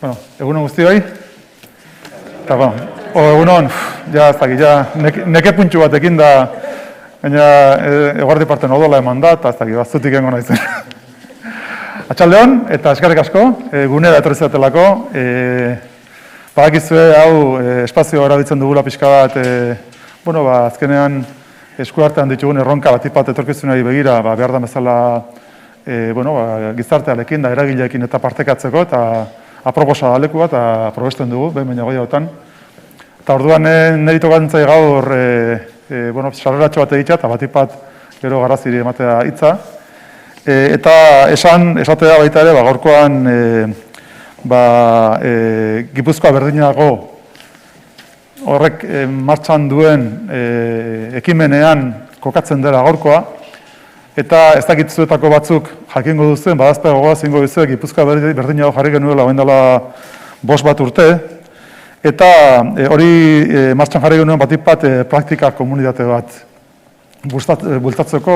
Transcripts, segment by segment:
Bueno, egunon guztioi. Eta, egunon, ja, ez dakit, ja, neke puntxu batekin da, baina eguardi parten odola eman da, eta ez dakit, baztutik engo naizen. Atxaldeon, eta eskarrik asko, gunera etorri zatelako. Badakizue hau espazio erabiltzen dugula pixka bat, azkenean eskuartean ditugun erronka batipat etorkizunari begira, behar da bezala gizartearekin da eragileekin eta partekatzeko, eta aproposa da leku bat, eta probesten dugu, behin baina goiagotan. Eta orduan niri tokatzen gaur, sarreratxo bat egitea, eta batipat gero garaziri ematea hitza. Eta esatea baita ere, gaurkoan Gipuzkoa berdinago horrek martxan duen ekimenean kokatzen dela gaurkoa, eta ez dakitzuetako batzuk jakingo duzen, badazpe gogoa zingo duzuek Gipuzkoa berdinago jarri genuela oen dela 5 bat urte, eta hori martxan jarri genuen batipat praktika komunitate bat bultatzeko,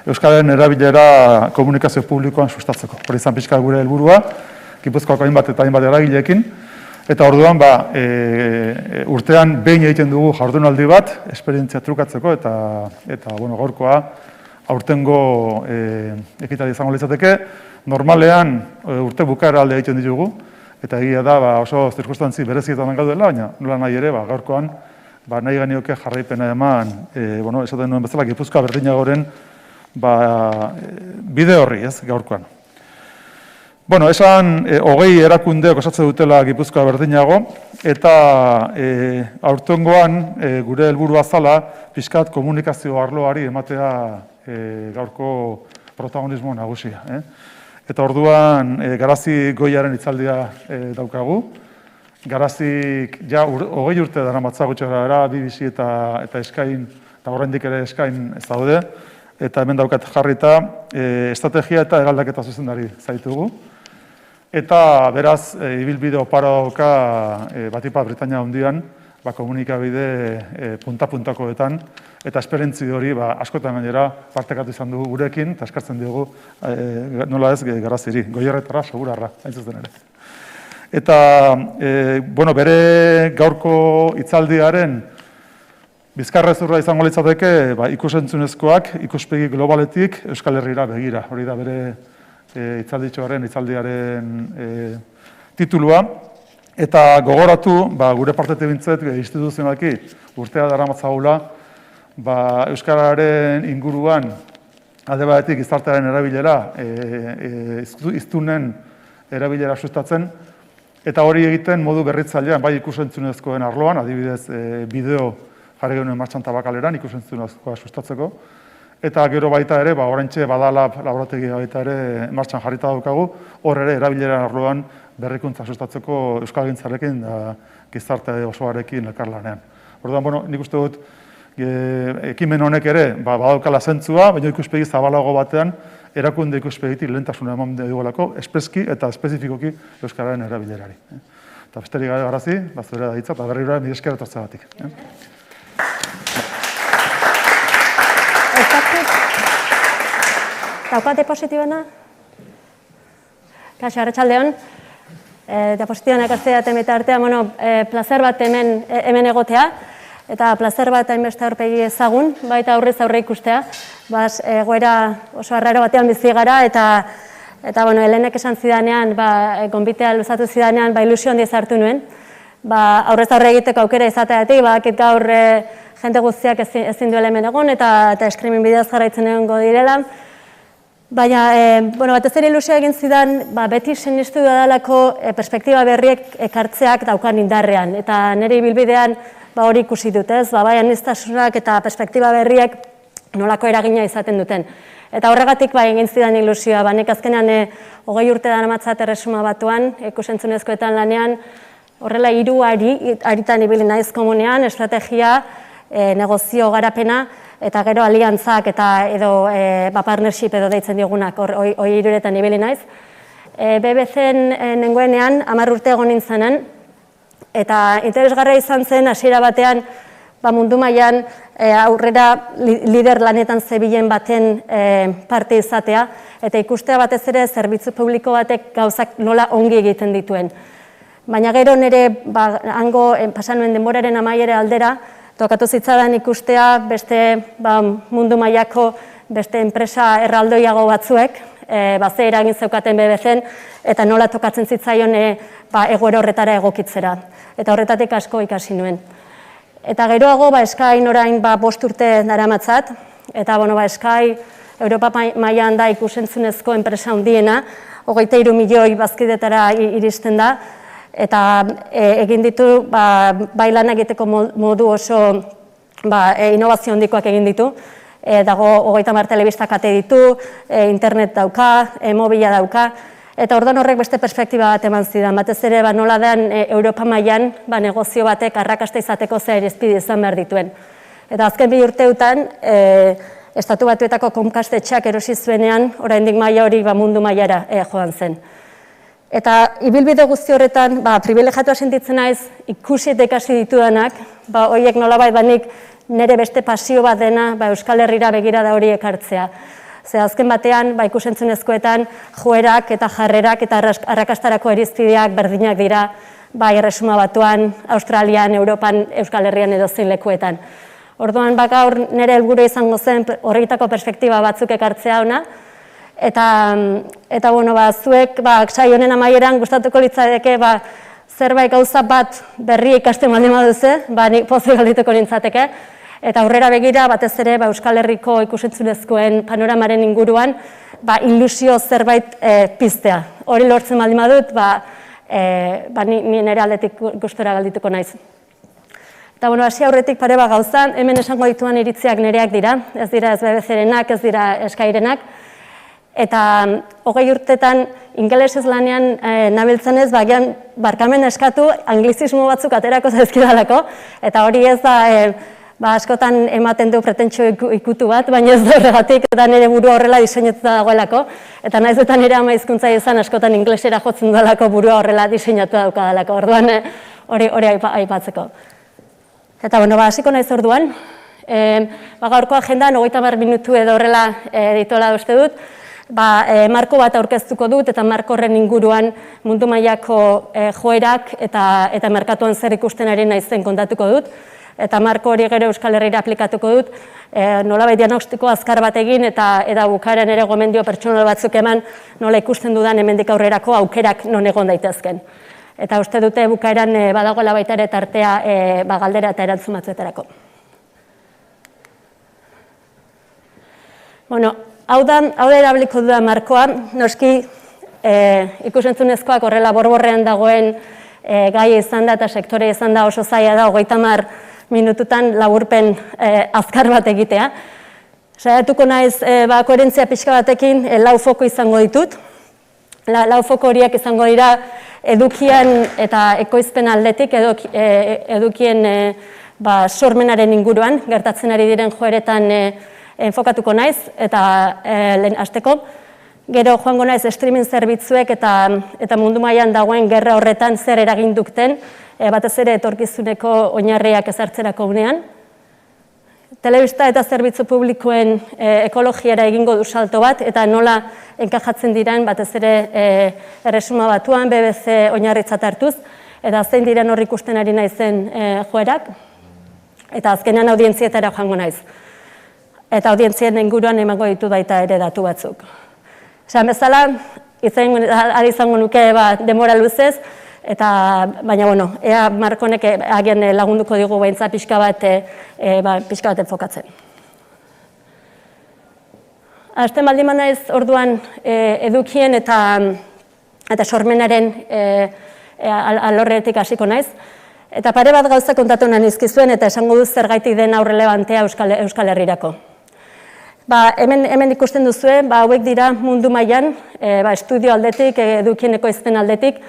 Euskararen erabilera komunikazio publikoan sustatzeko. Hori izan pixka gure helburua, Gipuzkoako hainbat eta hainbat eragileekin, eta orduan urtean behin egiten dugu jardunaldi bat, esperientzia trukatzeko, eta gaurkoa aurtengo ekitaldi izango litzateke. Normalean urte bukaera alde egiten ditugu, eta egia da oso zirkunstantzi berezietan gaudela, baina nola nahi ere gaurkoan nahi genioke jarraipena eman, esaten nuen bezala Gipuzkoa berdinagoren bide horri, ez, gaurkoan. Esan 20 erakundeok osatzen dutela Gipuzkoa berdinago, eta aurtengoan gure helburua zala pixkat komunikazio arloari ematea gaurko protagonismo nagusia. Eta orduan Garazi Goiaren hitzaldia daukagu. Garazik ja 20 urte daramatza gutxera BBC eta Eskain, eta oraindik ere Eskain ez daude, eta hemen daukat jarrita estrategia eta eraldaketa zuzendari zaitugu. Eta beraz, ibilbide opara dauka batipat Britainia Handian, komunikabide punta-puntakoetan, eta esperientzi hori askotan gainera partekatu izan dugu gurekin, eta eskartzen dugu nola ez Garaziri, Goierretara, segurarra, hain zuzen ere. Eta, bere gaurko hitzaldiaren bizkarrezurra izango litzateke ikusentzunezkoak, ikuspegi globaletik Euskal Herrira begira. Hori da bere hitzaldiaren titulua. Eta gogoratu, gure partetik bintzet, instituzionalki urtea daramatzagula, Euskararen inguruan alde batetik gizartearen erabilera, hiztunen erabilera sustatzen, eta hori egiten modu berritzailean, bai ikusentzunezkoen arloan, adibidez bideo jarri genuen martxan tabakaleran, ikusentzunezkoa sustatzeko, eta gero baita ere, oraintxe badala laborategia baita ere martxan jarrita daukagu, hor ere erabilera arloan berrikuntza sustatzeko euskalgintzarekin da gizarte osoarekin elkarlanean. Orduan, nik uste dut ekimen honek ere badaukala zentzua, baina ikuspegi zabalago batean erakunde ikuspegitik lehentasuna eman dugulako, espreski eta espezifikoki euskararen erabilerari. Eta besterik gabe Garazi, zure da hitza, eta berriro mila esker etortzeagatik. Daukat diapositibena? Kaixo, arratsaldeon. Diapositibanak hartzeaten bitartean, plazer bat hemen egotea, eta plazer bat hainbeste aurpegi ezagun, baita aurrez aurre ikustea. Egoera oso arraro batean bizi gara, eta Helenek esan zidanean, gonbitea luzatu zidanean, ilusio handia sartu nuen. Aurrez aurre egiteko aukera izateatik, bakit gaur jende guztiak ezin duela hemen egon, eta eskrimin bideaz jarraitzen egongo direla. Baina, batez ere ilusioa egin zidan, beti sinistu dudalako perspektiba berriek ekartzeak daukan indarrean. Eta nire ibilbidean hori ikusi dut, ez? Bai aniztasunak eta perspektiba berriek nolako eragina izaten duten. Eta horregatik egin zidan ilusioa. Nik azkenean 20 urte daramatzat Erresuma Batuan, ikusentzunezkoetan lanean, horrela 3 aritan ibili naiz komunean, estrategia, negozio garapena, eta gero aliantzak eta edo partnership edo deitzen diogunak, hori 3etan ibili naiz. BBC-en nengoenean 10 urte egon nintzenan, eta interesgarria izan zen hasiera batean mundu mailan aurrera lider lanetan zebilen baten parte izatea, eta ikustea batez ere zerbitzu publiko batek gauzak nola ongi egiten dituen. Baina gero nire hango pasan nuen denboraren amaiera aldera, tokatu zitzadan ikustea beste mundu mailako beste enpresa erraldoiago batzuek, ze eragin zeukaten BBC-en, eta nola tokatzen zitzaion egoera horretara egokitzera. Eta horretatik asko ikasi nuen. Eta geroago Sky orain 5 urte daramatzat, eta Sky Europa mailan da ikusentzunezko enpresa handiena, 23 milioi bazkidetara iristen da, eta egin ditu bai lan egiteko modu oso inobazio handikoak egin ditu. Dago 30 telebista kate ditu, internet dauka, mobila dauka, eta orduan horrek beste perspektiba bat eman zidan. Batez ere nola den Europa mailan negozio batek arrakasta izateko zer irizpide izan behar dituen. Eta azken 2 urteutan, Estatu Batuetako Comcast etxeak erosi zuenean, oraindik maila hori mundu mailara joan zen. Eta ibilbide guzti horretan, privilegiatua sentitzen naiz, ikusi eta ikasi ditudanak, horiek nolabait nik nire beste pasio bat dena Euskal Herrira begirada hori ekartzea. Ze azken batean, ikusentzunezkoetan, joerak eta jarrerak eta arrakastarako irizpideak berdinak dira, Erresuma Batuan, Australian, Europan, Euskal Herrian edozein lekuetan. Orduan, gaur nire helburu izango zen horretako perspektiba batzuk ekartzea ona, eta zuek saio honen amaieran gustatuko litzateke zerbait gauza bat berri ikasten baldin baduzu, nik pozik galdituko nintzateke, eta aurrera begira batez ere Euskal Herriko ikusentzunezkoen panoramaren inguruan ilusio zerbait piztea. Hori lortzen baldin badut, ni nire aldetik gustora galdituko naiz. Eta hasi aurretik pare bat gauzan, hemen esango dituan iritziak nireak dira, ez dira ez BBC-renak, ez dira Skyrenak, eta 20 urtetan ingelesez lanean nabiltzen ez, barkamen eskatu anglizismo batzuk aterako zaizkidalako, eta hori ez da askotan ematen du pretentsio ikutu bat, baina ez da horregatik, eta nire burua horrela diseinatuta dagoelako, eta naiz eta nire ama hizkuntza izan askotan inglesera jotzen duelako burua horrela diseinatu daukadalako, orduan hori aipatzeko. Eta hasiko naiz orduan, gaurko agendan 30 minutu edo horrela dituela uste dut, marko bat aurkeztuko dut eta marko horren inguruan mundu mailako joerak eta merkatuan zer ikusten ari naizen kontatuko dut. Eta marko hori gero Euskal Herrira aplikatuko dut, nolabait diagnostiko azkar bat egin eta bukaeran ere gomendio pertsonal batzuk eman nola ikusten dudan hemendik aurrerako aukerak non egon daitezken. Eta uste dute bukaeran badagoela baita ere tartea galdera eta erantzun batzuetarako. Hau da erabiliko dudan markoa, noski ikusentzunezkoak horrela borborrean dagoen gai izan da eta sektore izan da oso zaila da 30 minututan laburpen azkar bat egitea. Saiatuko naiz koherentzia pixka batekin 4 foko izango ditut. 4 foko horiek izango dira edukian eta ekoizpen aldetik, edukien sormenaren inguruan, gertatzen ari diren joeretan enfokatuko naiz, eta lehen hasteko. Gero joango naiz streaming zerbitzuek eta mundu mailan dagoen gerra horretan zer eragin duten, batez ere etorkizuneko oinarriak ezartzerako unean. Telebista eta zerbitzu publikoen ekologiara egingo du salto bat, eta nola enkajatzen diren batez ere Erresuma Batuan, BBC oinarritzat hartuz, eta zein diren hor ikusten ari naizen joerak, eta azkenean audientzietara joango naiz. Eta audientzien inguruan emango ditu baita ere datu batzuk. Esan bezala, ari izango nuke denbora luzez, baina, ea markonek agian lagunduko digu beintza pixka bat enfokatzen. Hasten baldin naiz orduan edukien eta sormenaren alorretik hasiko naiz. Eta pare bat gauza kontatu nahi nizkizuen eta esango duz zergaitik den aurrelebantea Euskal Herrirako. Hemen ikusten duzue, hauek dira mundu mailan, estudio aldetik, edukien ekoizpen aldetik,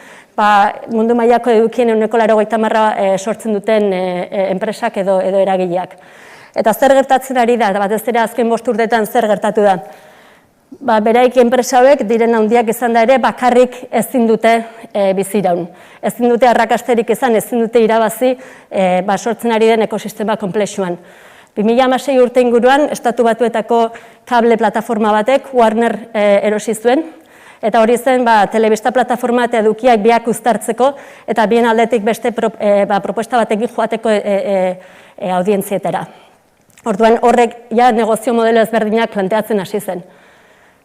mundu mailako edukien 80% sortzen duten enpresak edo eragileak. Eta zer gertatzen ari da, batez ere azken 5 urtetan zer gertatu da. Beraik enpresa hauek diren handiak izan da ere bakarrik ezin dute biziraun. Ezin dute arrakasterik izan, ezin dute irabazi sortzen ari den ekosistema konplexuan. 2016 urte inguruan, Estatu Batuetako kable plataforma batek Warner erosi zuen, Eta hori zen telebista plataforma eta edukiak biak uztartzeko eta bien aldetik beste proposta batekin joateko audientzietara. Orduan horrek negozio modelo ezberdinak planteatzen hasi zen.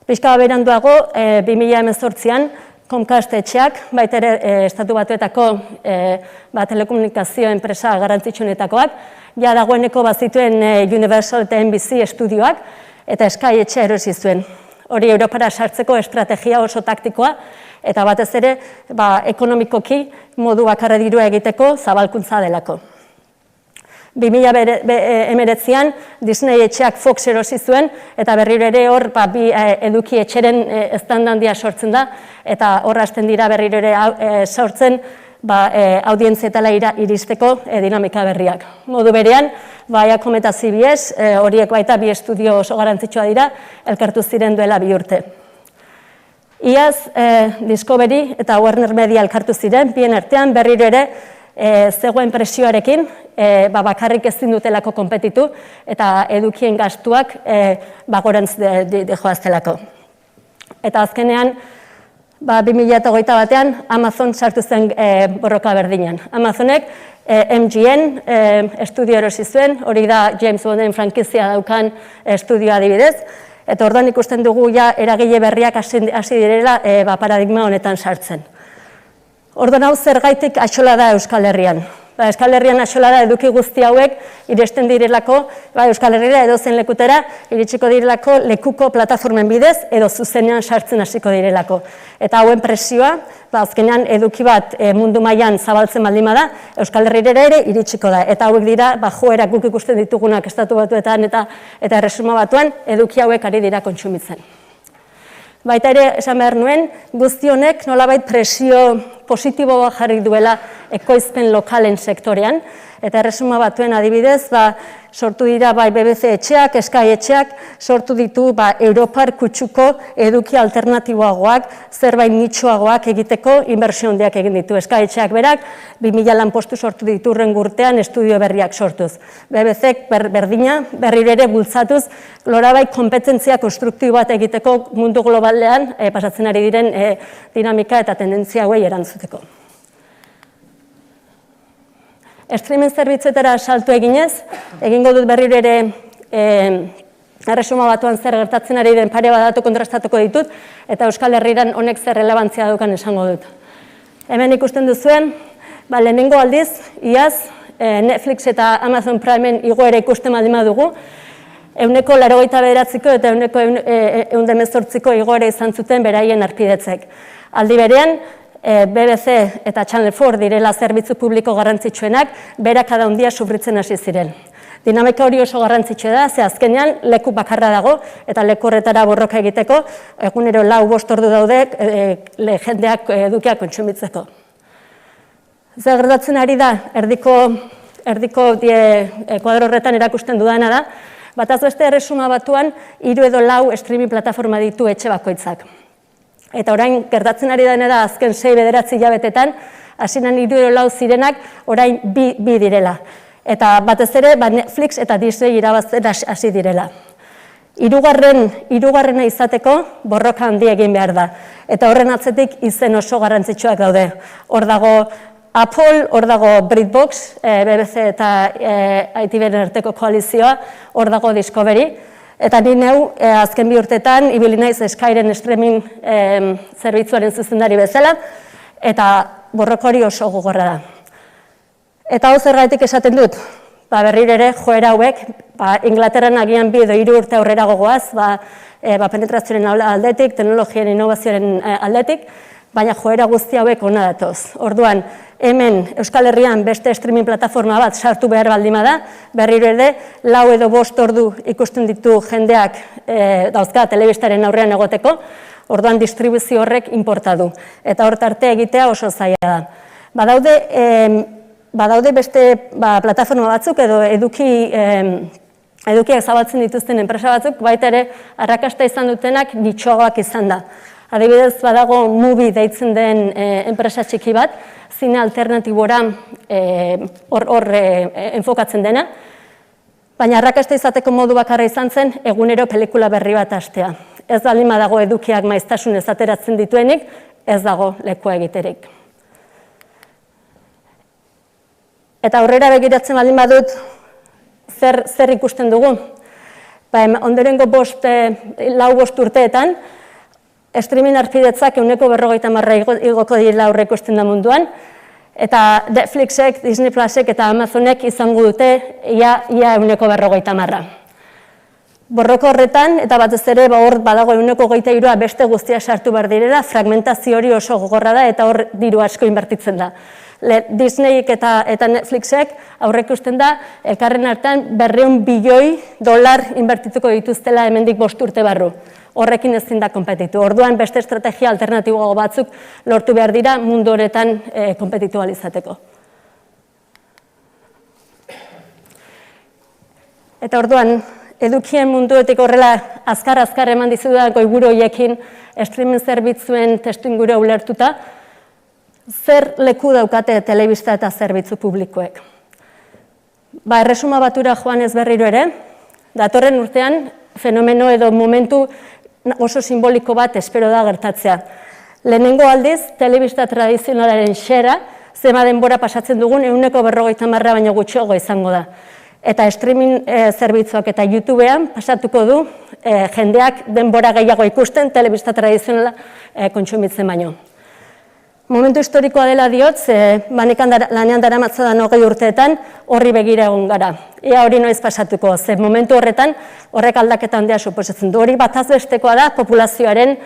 Pixka beranduago, 2018an, Comcast etxeak, baita ere Estatu Batuetako telekomunikazio enpresa garrantzitsuenetakoak, ja dagoeneko bazituen Universal eta NBC estudioak, eta Sky etxea erosi zuen. Hori Europara sartzeko estrategia oso taktikoa, eta batez ere ekonomikoki modu bakarra dirua egiteko zabalkuntza delako. 2019an Disney etxeak Fox erosi zuen, eta berriro ere hor bi eduki etxeren eztanda handia sortzen da, eta hor hasten dira berriro ere sortzen audientzietara iristeko dinamika berriak. Modu berean, Viacom eta CBS, horiek baita bi estudio oso garrantzitsua dira, elkartu ziren duela 2 urte. Iaz, Discovery eta Warner Media elkartu ziren, bien artean berriro ere zegoen presioarekin, bakarrik ezin dutelako konpetitu, eta edukien gastuak gorantz joaztelako. Eta azkenean, 2021 batean, Amazon sartu zen borroka berdinean. Amazonek MGM estudio erosi zuen, hori da James Bonden frankizia daukan estudioa adibidez, eta orduan ikusten dugu eragile berriak hasi direla paradigma honetan sartzen. Orduan hau zergaitik axola da Euskal Herrian. Euskal Herrian axola da eduki guzti hauek iristen direlako, Euskal Herriera edozen lekutera, iritsiko direlako lekuko plataformen bidez, edo zuzenean sartzen hasiko direlako. Eta hauen presioa, azkenean eduki bat mundu mailan zabaltzen baldin bada, Euskal Herriera ere iritsiko da. Eta hauek dira, joerak guk ikusten ditugunak Estatu Batuetan eta Erresuma Batuan, eduki hauek ari dira kontsumitzen. Baita ere, esan behar nuen, guzti honek nolabait presio positibo bat jarri duela ekoizpen lokalen sektorean, eta Erresuma Batuen adibidez, sortu dira BBC etxeak, Sky etxeak, sortu ditu Europar kutsuko eduki alternatiboagoak, zerbait nitxoagoak egiteko inbertsio handiak egin ditu. Sky etxeak berak, 2000 lanpostu sortu ditu hurrengo urtean estudio berriak sortuz. BBCek berdina, berriro ere bultzatuz, lorabai konpetentzia konstruktibo bat egiteko mundu globalean pasatzen ari diren dinamika eta tendentzia hauei erantzuteko. Streaming zerbitzuetara salto eginez, egingo dut berriro ere Erresuma Batuan zer gertatzen ari den pare bat datu kontrastatuko ditut, eta Euskal Herrian honek zer relevantzia daukan esango dut. Hemen ikusten duzuen, lehenengo aldiz, iaz, Netflix eta Amazon Primeen igoera ikusten baldin badugu, 89% eta 118% igoera izan zuten beraien arpidetzek. Aldi berean, BBC eta Channel 4 direla zerbitzu publiko garrantzitsuenak, berakada handia sufritzen hasi ziren. Dinamika hori oso garrantzitsua da, ze azkenean leku bakarra dago, eta leku horretara borroka egiteko, egunero 4-5 ordu daude jendeak edukiak kontsumitzeko. Zer gertatzen ari da, erdiko kuadro horretan erakusten dudana da, bataz beste Erresuma Batuan 3 edo 4 streaming plataforma ditu etxe bakoitzak. Eta orain gertatzen ari dena da azken 6-9 hilabetetan, hasieran 3 edo 4 zirenak, orain 2 direla. Eta batez ere Netflix eta Disney irabazten hasi direla. Hirugarrena izateko borroka handia egin behar da. Eta horren atzetik izen oso garrantzitsuak daude. Hor dago Apple, hor dago BritBox, BBC eta ITVren arteko koalizioa, hor dago Discovery. Eta ni neu, azken 2 urtetan, ibili naiz Skyren streaming zerbitzuaren zuzendari bezala, eta borroka hori oso gogorra da. Eta hau zergatik esaten dut, berriro ere joera hauek, Inglaterran agian 2 edo 3 urte aurrera gogoaz, penetrazioaren aldetik, teknologiaren innovazioaren aldetik, baina joera guzti hauek hona datoz. Orduan, hemen Euskal Herrian beste streaming plataforma bat sartu behar baldin da, berriro ere 4 edo 5 ordu ikusten ditu jendeak dauzka telebistaren aurrean egoteko, orduan distribuzio horrek inporta du. Eta hor tarte egitea oso zaila da. Badaude beste plataforma batzuk edo edukiak zabaltzen dituzten enpresa batzuk, baita ere arrakasta izan dutenak nitxoagoak izan da. Adibidez, badago Mubi deitzen den enpresa txiki bat, zine alternatibora hor enfokatzen dena, baina arrakasta izateko modu bakarra izan zen egunero pelikula berri bat hastea. Ez baldin badago edukiak maiztasun ez ateratzen dituenik, ez dago lekua egiterik. Eta aurrera begiratzen baldin badut, zer ikusten dugu? Ondorengo 4-5 urteetan, streaming arpidetzak 50% igoko dira aurre ikusten da munduan, eta Netflixek, Disney Plusek eta Amazonek izango dute ia 50%. Borroko horretan, eta batez ere hor badago 23% beste guztia sartu behar direla, fragmentazio hori oso gogorra da eta hor diru asko inbertitzen da. Disneyek eta Netflixek aurre ikusten da, elkarren artean $200 bilioi inbertituko dituztela hemendik 5 urte barru. Horrekin ezin da konpetitu. Orduan beste estrategia alternatiboago batzuk lortu behar dira mundu honetan konpetitu ahal izateko. Eta orduan, edukien munduetik horrela azkar eman dizudan goiburu horiekin streaming zerbitzuen testuingurua ulertuta, zer leku daukate telebista eta zerbitzu publikoek. Erresuma batura joan ez berriro ere, datorren urtean fenomeno edo momentu oso simboliko bat espero da gertatzea. Lehenengo aldiz, telebista tradizionalaren xera, zema denbora pasatzen dugun 50% baino gutxiago izango da. Eta streaming zerbitzuak eta YouTubean pasatuko du jendeak denbora gehiago ikusten telebista tradizionala kontsumitzen baino. Momentu historikoa dela diot, banekan lanean daramatzadan 20 urteetan horri begira egon gara. Ea hori noiz pasatuko, ze momentu horretan horrek aldaketa handia suposatzen du. Hori bataz bestekoa da populazioaren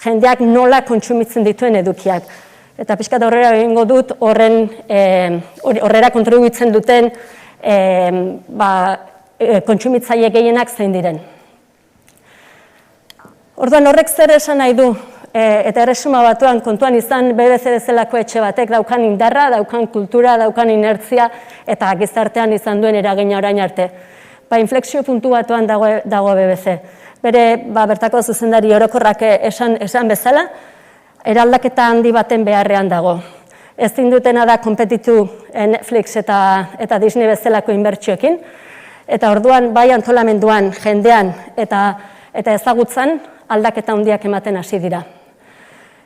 jendeak nola kontsumitzen dituen edukiak. Eta pixkat horrela egingo dut horrela kontribuitzen duten kontsumitzaile gehienak zein diren. Orduan horrek zer esan nahi du, eta Erresuma Batuan kontuan izan BBC bezalako etxe batek daukan indarra, daukan kultura, daukan inertzia eta gizartean izan duen eragina orain arte. Inflexio puntu batuan dago BBC. Bere bertako zuzendari orokorrak esan bezala, eraldaketa handi baten beharrean dago. Ezin dutena da konpetitu Netflix eta Disney bezalako inbertsioekin, eta orduan bai antolamenduan, jendean eta ezagutzan aldaketa handiak ematen hasi dira.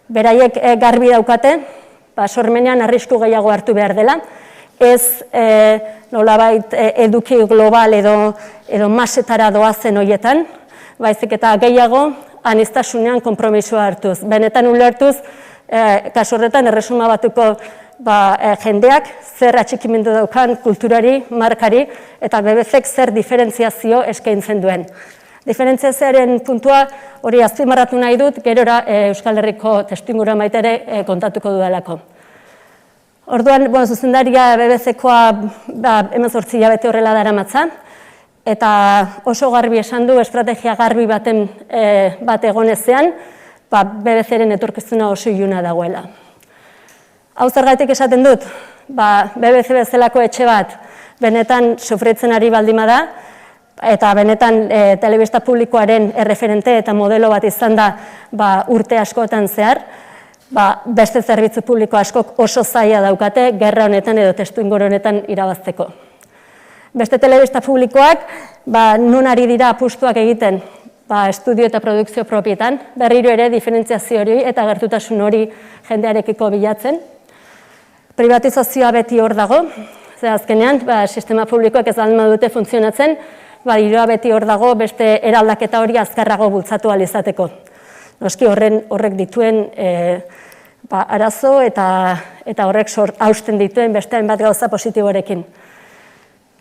Beraiek garbi daukate, sormenean arrisku gehiago hartu behar dela, ez nolabait eduki global edo masetara doazen horietan, baizik eta gehiago aniztasunean konpromisoa hartuz. Benetan ulertuz, kasu horretan Erresuma Batuko jendeak zer atxikimendu daukan kulturari, markari, eta BBCek zer diferentziazio eskaintzen duen. Diferentziazioaren puntua hori azpimarratu nahi dut, gerora Euskal Herriko testuingurua baita ere kontatuko dudalako. Orduan, zuzendaria BBC-koa 18 hilabete horrela daramatza, eta oso garbi esan du, estrategia garbi bat egonezean, BBC-ren etorkizuna oso iluna dagoela. Hau zergatik esaten dut, BBC bezalako etxe bat benetan sufritzen ari baldima da, eta benetan telebista publikoaren erreferente eta modelo bat izan da urte askotan zehar, beste zerbitzu publiko askok oso zaila daukate gerra honetan edo testuinguru honetan irabazteko. Beste telebista publikoak non ari dira apustuak egiten estudio eta produkzio propietan, berriro ere diferentziazio hori eta gertutasun hori jendearekiko bilatzen. Privatizazioa beti hor dago, ze azkenean sistema publikoak ez baldin badute funtzionatzen, dirua beti hor dago beste eraldaketa hori azkarrago bultzatu ahal izateko. Noski horrek dituen arazo eta horrek hausten dituen beste hainbat gauza positiborekin.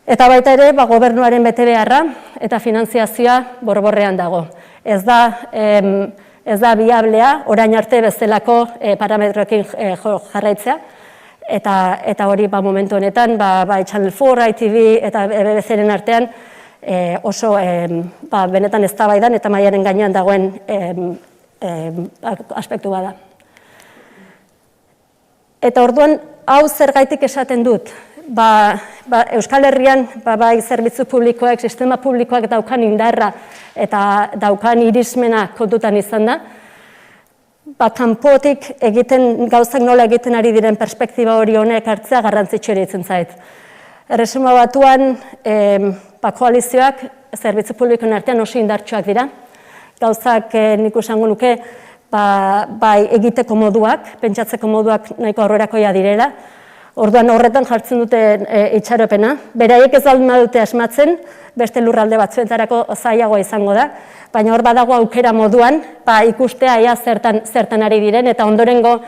Eta baita ere, gobernuaren betebeharra eta finanziazioa borborrean dago. Ez da biablea, orain arte bezalako parametroekin jarraitzea, eta hori momentu honetan, Channel 4, ITV eta BBC-ren artean oso benetan eztabaidan eta mailaren gainean dagoen aspektu bada. Eta orduan, hau zergaitik esaten dut, Euskal Herrian bai zerbitzu publikoak, sistema publikoak daukan indarra eta daukan irismena kontutan izan da, kanpotik gauzak nola egiten ari diren perspektiba hori honek hartzea garrantzitsu iruditzen zait. Erresuma Batuan koalizioak zerbitzu publikoen artean oso indartsuak dira. gauzak nik esango nuke, bai egiteko moduak, pentsatzeko moduak nahiko aurrerakoia direla. Orduan horretan jartzen dute itxaropena. Beraiek ez baldin badute asmatzen, beste lurralde batzuetarako zailagoa izango da, baina hor badago aukera moduan, ikustea ea zertan ari diren, eta ondorengo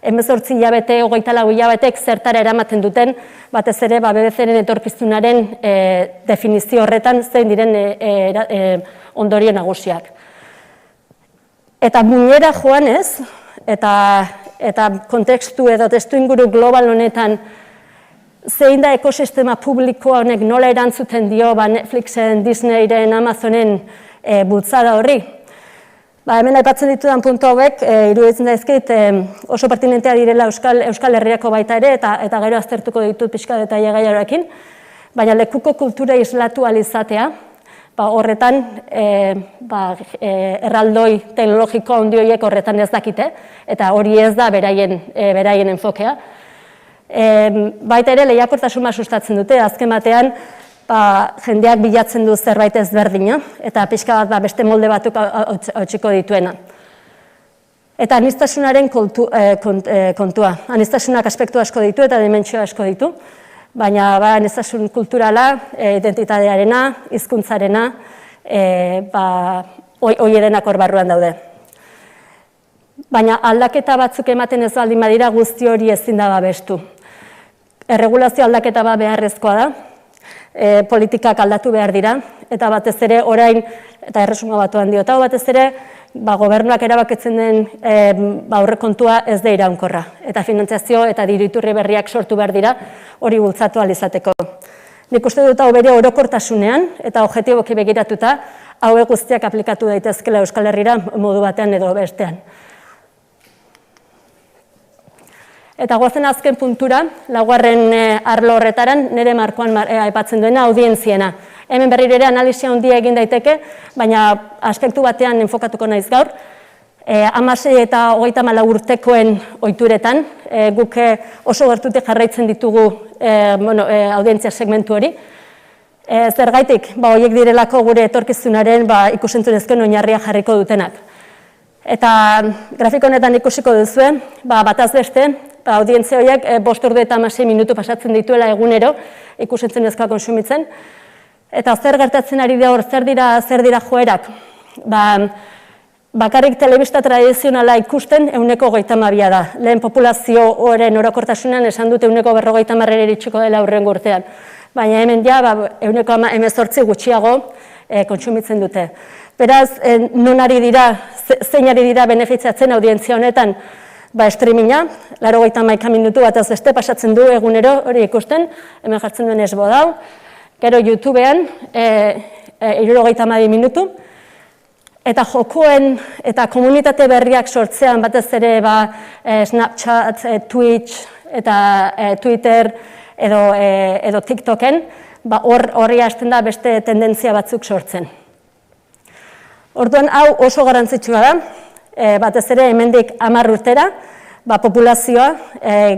18 hilabete, 24 hilabetek zertara eramaten duten, batez ere BBC-ren etorkizunaren definizio horretan zein diren ondorio nagusiak. Eta muinera joanez, eta kontekstu edo testuinguru global honetan zein da ekosistema publikoa honek nola erantzuten dio Netflixen, Disneyren, Amazonen bultzada horri. Hemen aipatzen ditudan puntu hauek, iruditzen daizkit oso pertinentea direla Euskal Herriako baita ere, eta gero aztertuko ditut pixka detaile gehiagorekin, baina lekuko kultura islatu alizatea, horretan erraldoi teknologiko handi horiek horretan ez dakite, eta hori ez da beraien enfokea. Baita ere lehiakortasuna sustatzen dute, azken batean jendeak bilatzen du zerbait ezberdina, eta pixka bat beste molde batuk hautsiko dituena. Eta aniztasunaren kontua. Aniztasunak aspektu asko ditu eta dimentsio asko ditu, baina aniztasun kulturala, identitatearena, hizkuntzarena, hori denak hor barruan daude. Baina aldaketa batzuk ematen ez baldin badira guzti hori ezin da babestu. Erregulazio aldaketa bat beharrezkoa da, politikak aldatu behar dira, eta batez ere orain, eta erresuma batuan diota, batez ere, gobernuak erabakitzen den aurrekontua ez da iraunkorra, eta finantziazio eta diru-iturri berriak sortu behar dira hori bultzatu ahal izateko. Nik uste dut hau bere orokortasunean eta objektiboki begiratuta hauek guztiak aplikatu daitezkela Euskal Herrira modu batean edo bestean. Eta goazen azken puntura, laugarren arlo horretaran, nire markoan aipatzen duena audientziena. Hemen berriro ere analisia handia egin daiteke, baina aspektu batean enfokatuko naiz gaur. 16 eta 34 urtekoen ohituretan, guk oso gertutik jarraitzen ditugu audientzia segmentu hori. Zergaitik, horiek direlako gure etorkizunaren ikusentzunezkoen oinarria jarriko dutenak. Eta grafiko honetan ikusiko duzue, bataz beste, audientzia horiek 5 ordu eta 16 minutu pasatzen dituela egunero ikusentzunezkoa kontsumitzen. Eta zer gertatzen ari da hor, zer dira joerak? Bakarrik telebista tradizionala ikusten 132 da. Lehen populazio horren orokortasunean esan dute 150 iritsiko dela hurrengo urtean. Baina hemen ja 118 gutxiago kontsumitzen dute. Beraz, non ari dira, zein ari dira benefiziatzen audientzia honetan, streaminga, 81 minutu bataz beste pasatzen du egunero hori ikusten, hemen jartzen duen esbo dau. Gero YouTubean, 72 minutu, eta jokoen eta komunitate berriak sortzean batez ere Snapchat, Twitch eta Twitter edo TikToken, horri hasten da beste tendentzia batzuk sortzen. Orduan hau oso garrantzitsua da, batez ere hemendik 10 urtera, populazioa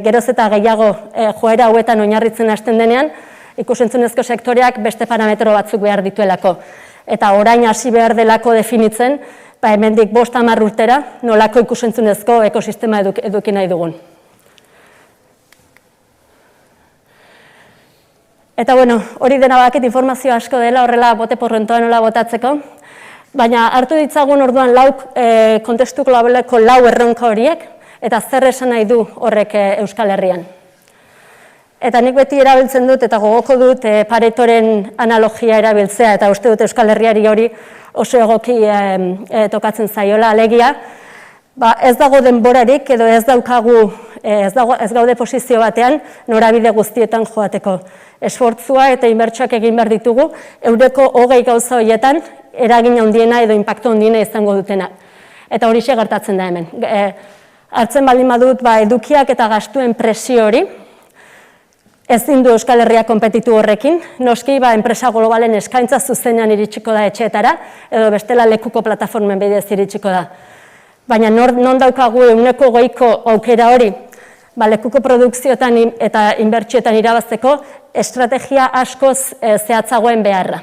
geroz eta gehiago joera hauetan oinarritzen hasten denean, ikusentzunezko sektoreak beste parametro batzuk behar dituelako. Eta orain hasi behar delako definitzen, hemendik 5-10 urtera, nolako ikusentzunezko ekosistema eduki nahi dugun. Eta hori dena badakit informazio asko dela, horrela bote porrentoa nola botatzeko, baina hartu ditzagun orduan kontestu globaleko 4 erronka horiek, eta zer esan nahi du horrek Euskal Herrian. Eta nik beti erabiltzen dut eta gogoko dut Paretoren analogia erabiltzea, eta uste dut Euskal Herriari hori oso egoki tokatzen zaiola alegia. Ez dago denborarik edo ez gaude posizio batean norabide guztietan joateko. Esfortzua eta inbertsioak egin behar ditugu, 20 gauza horietan eragin handiena edo inpaktu handiena izango dutena. Eta hori gertatzen da hemen. Hartzen baldin badut edukiak eta gastuen presio hori, ezin du Euskal Herria konpetitu horrekin, noski enpresa globalen eskaintza zuzenean iritsiko da etxeetara, edo bestela lekuko plataformen bidez iritsiko da. Baina non daukagu 20 aukera hori, lekuko produkzioetan eta inbertsioetan irabazteko estrategia askoz zehatzagoen beharra.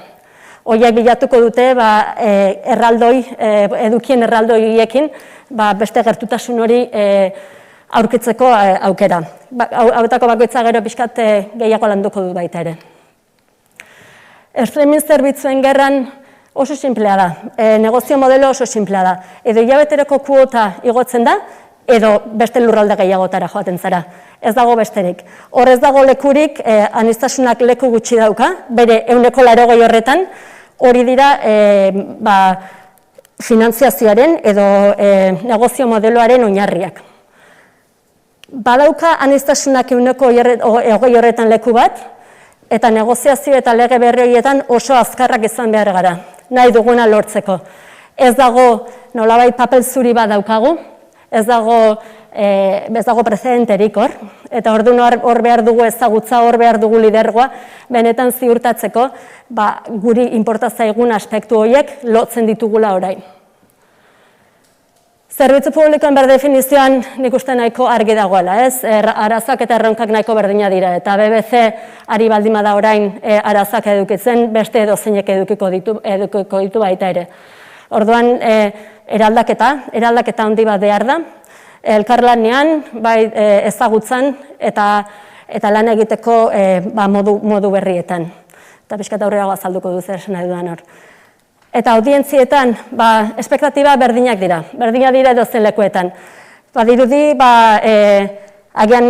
horiek bilatuko dute edukien erraldoiekin beste gertutasun hori aurkitzeko aukera. Hauetako bakoitza gero pixkat gehiago landuko du baita ere. Streaming zerbitzuen gerran oso sinplea da, negozio modelo oso sinplea da. Edo hilabeteroko kuota igotzen da, edo beste lurralde gehiagotara joaten zara. Ez dago besterik. Hor ez dago lekurik, aniztasunak leku gutxi dauka, bere 180 horretan, hori dira finantziazioaren edo negozio modeloaren oinarriak. Badauka aniztasunak 120 horretan leku bat, eta negoziazio eta lege berri horietan oso azkarrak izan behar gara, nahi duguna lortzeko. Ez dago nolabait papel zuri bat daukagu, ez dago prezedenterik hor, eta orduan hor behar dugu ezagutza, hor behar dugu lidergoa, benetan ziurtatzeko guri inporta zaigun aspektu horiek lotzen ditugula orain. Zerbitzu publikoen berdefinizioan nik uste nahiko argi dagoela, ez? Arazak eta erronkak nahiko berdina dira, eta BBC ari baldin bada orain arazak edukitzen, beste edozeinek edukiko ditu baita ere. Orduan, eraldaketa handi bat behar da, elkarlanean, ezagutzan eta lan egiteko modu berrietan. Eta pixkat aurrera azalduko duz esan nahi dudan hor. Eta audientzietan, espektatiba berdinak dira edozen lekuetan. Badirudi, agian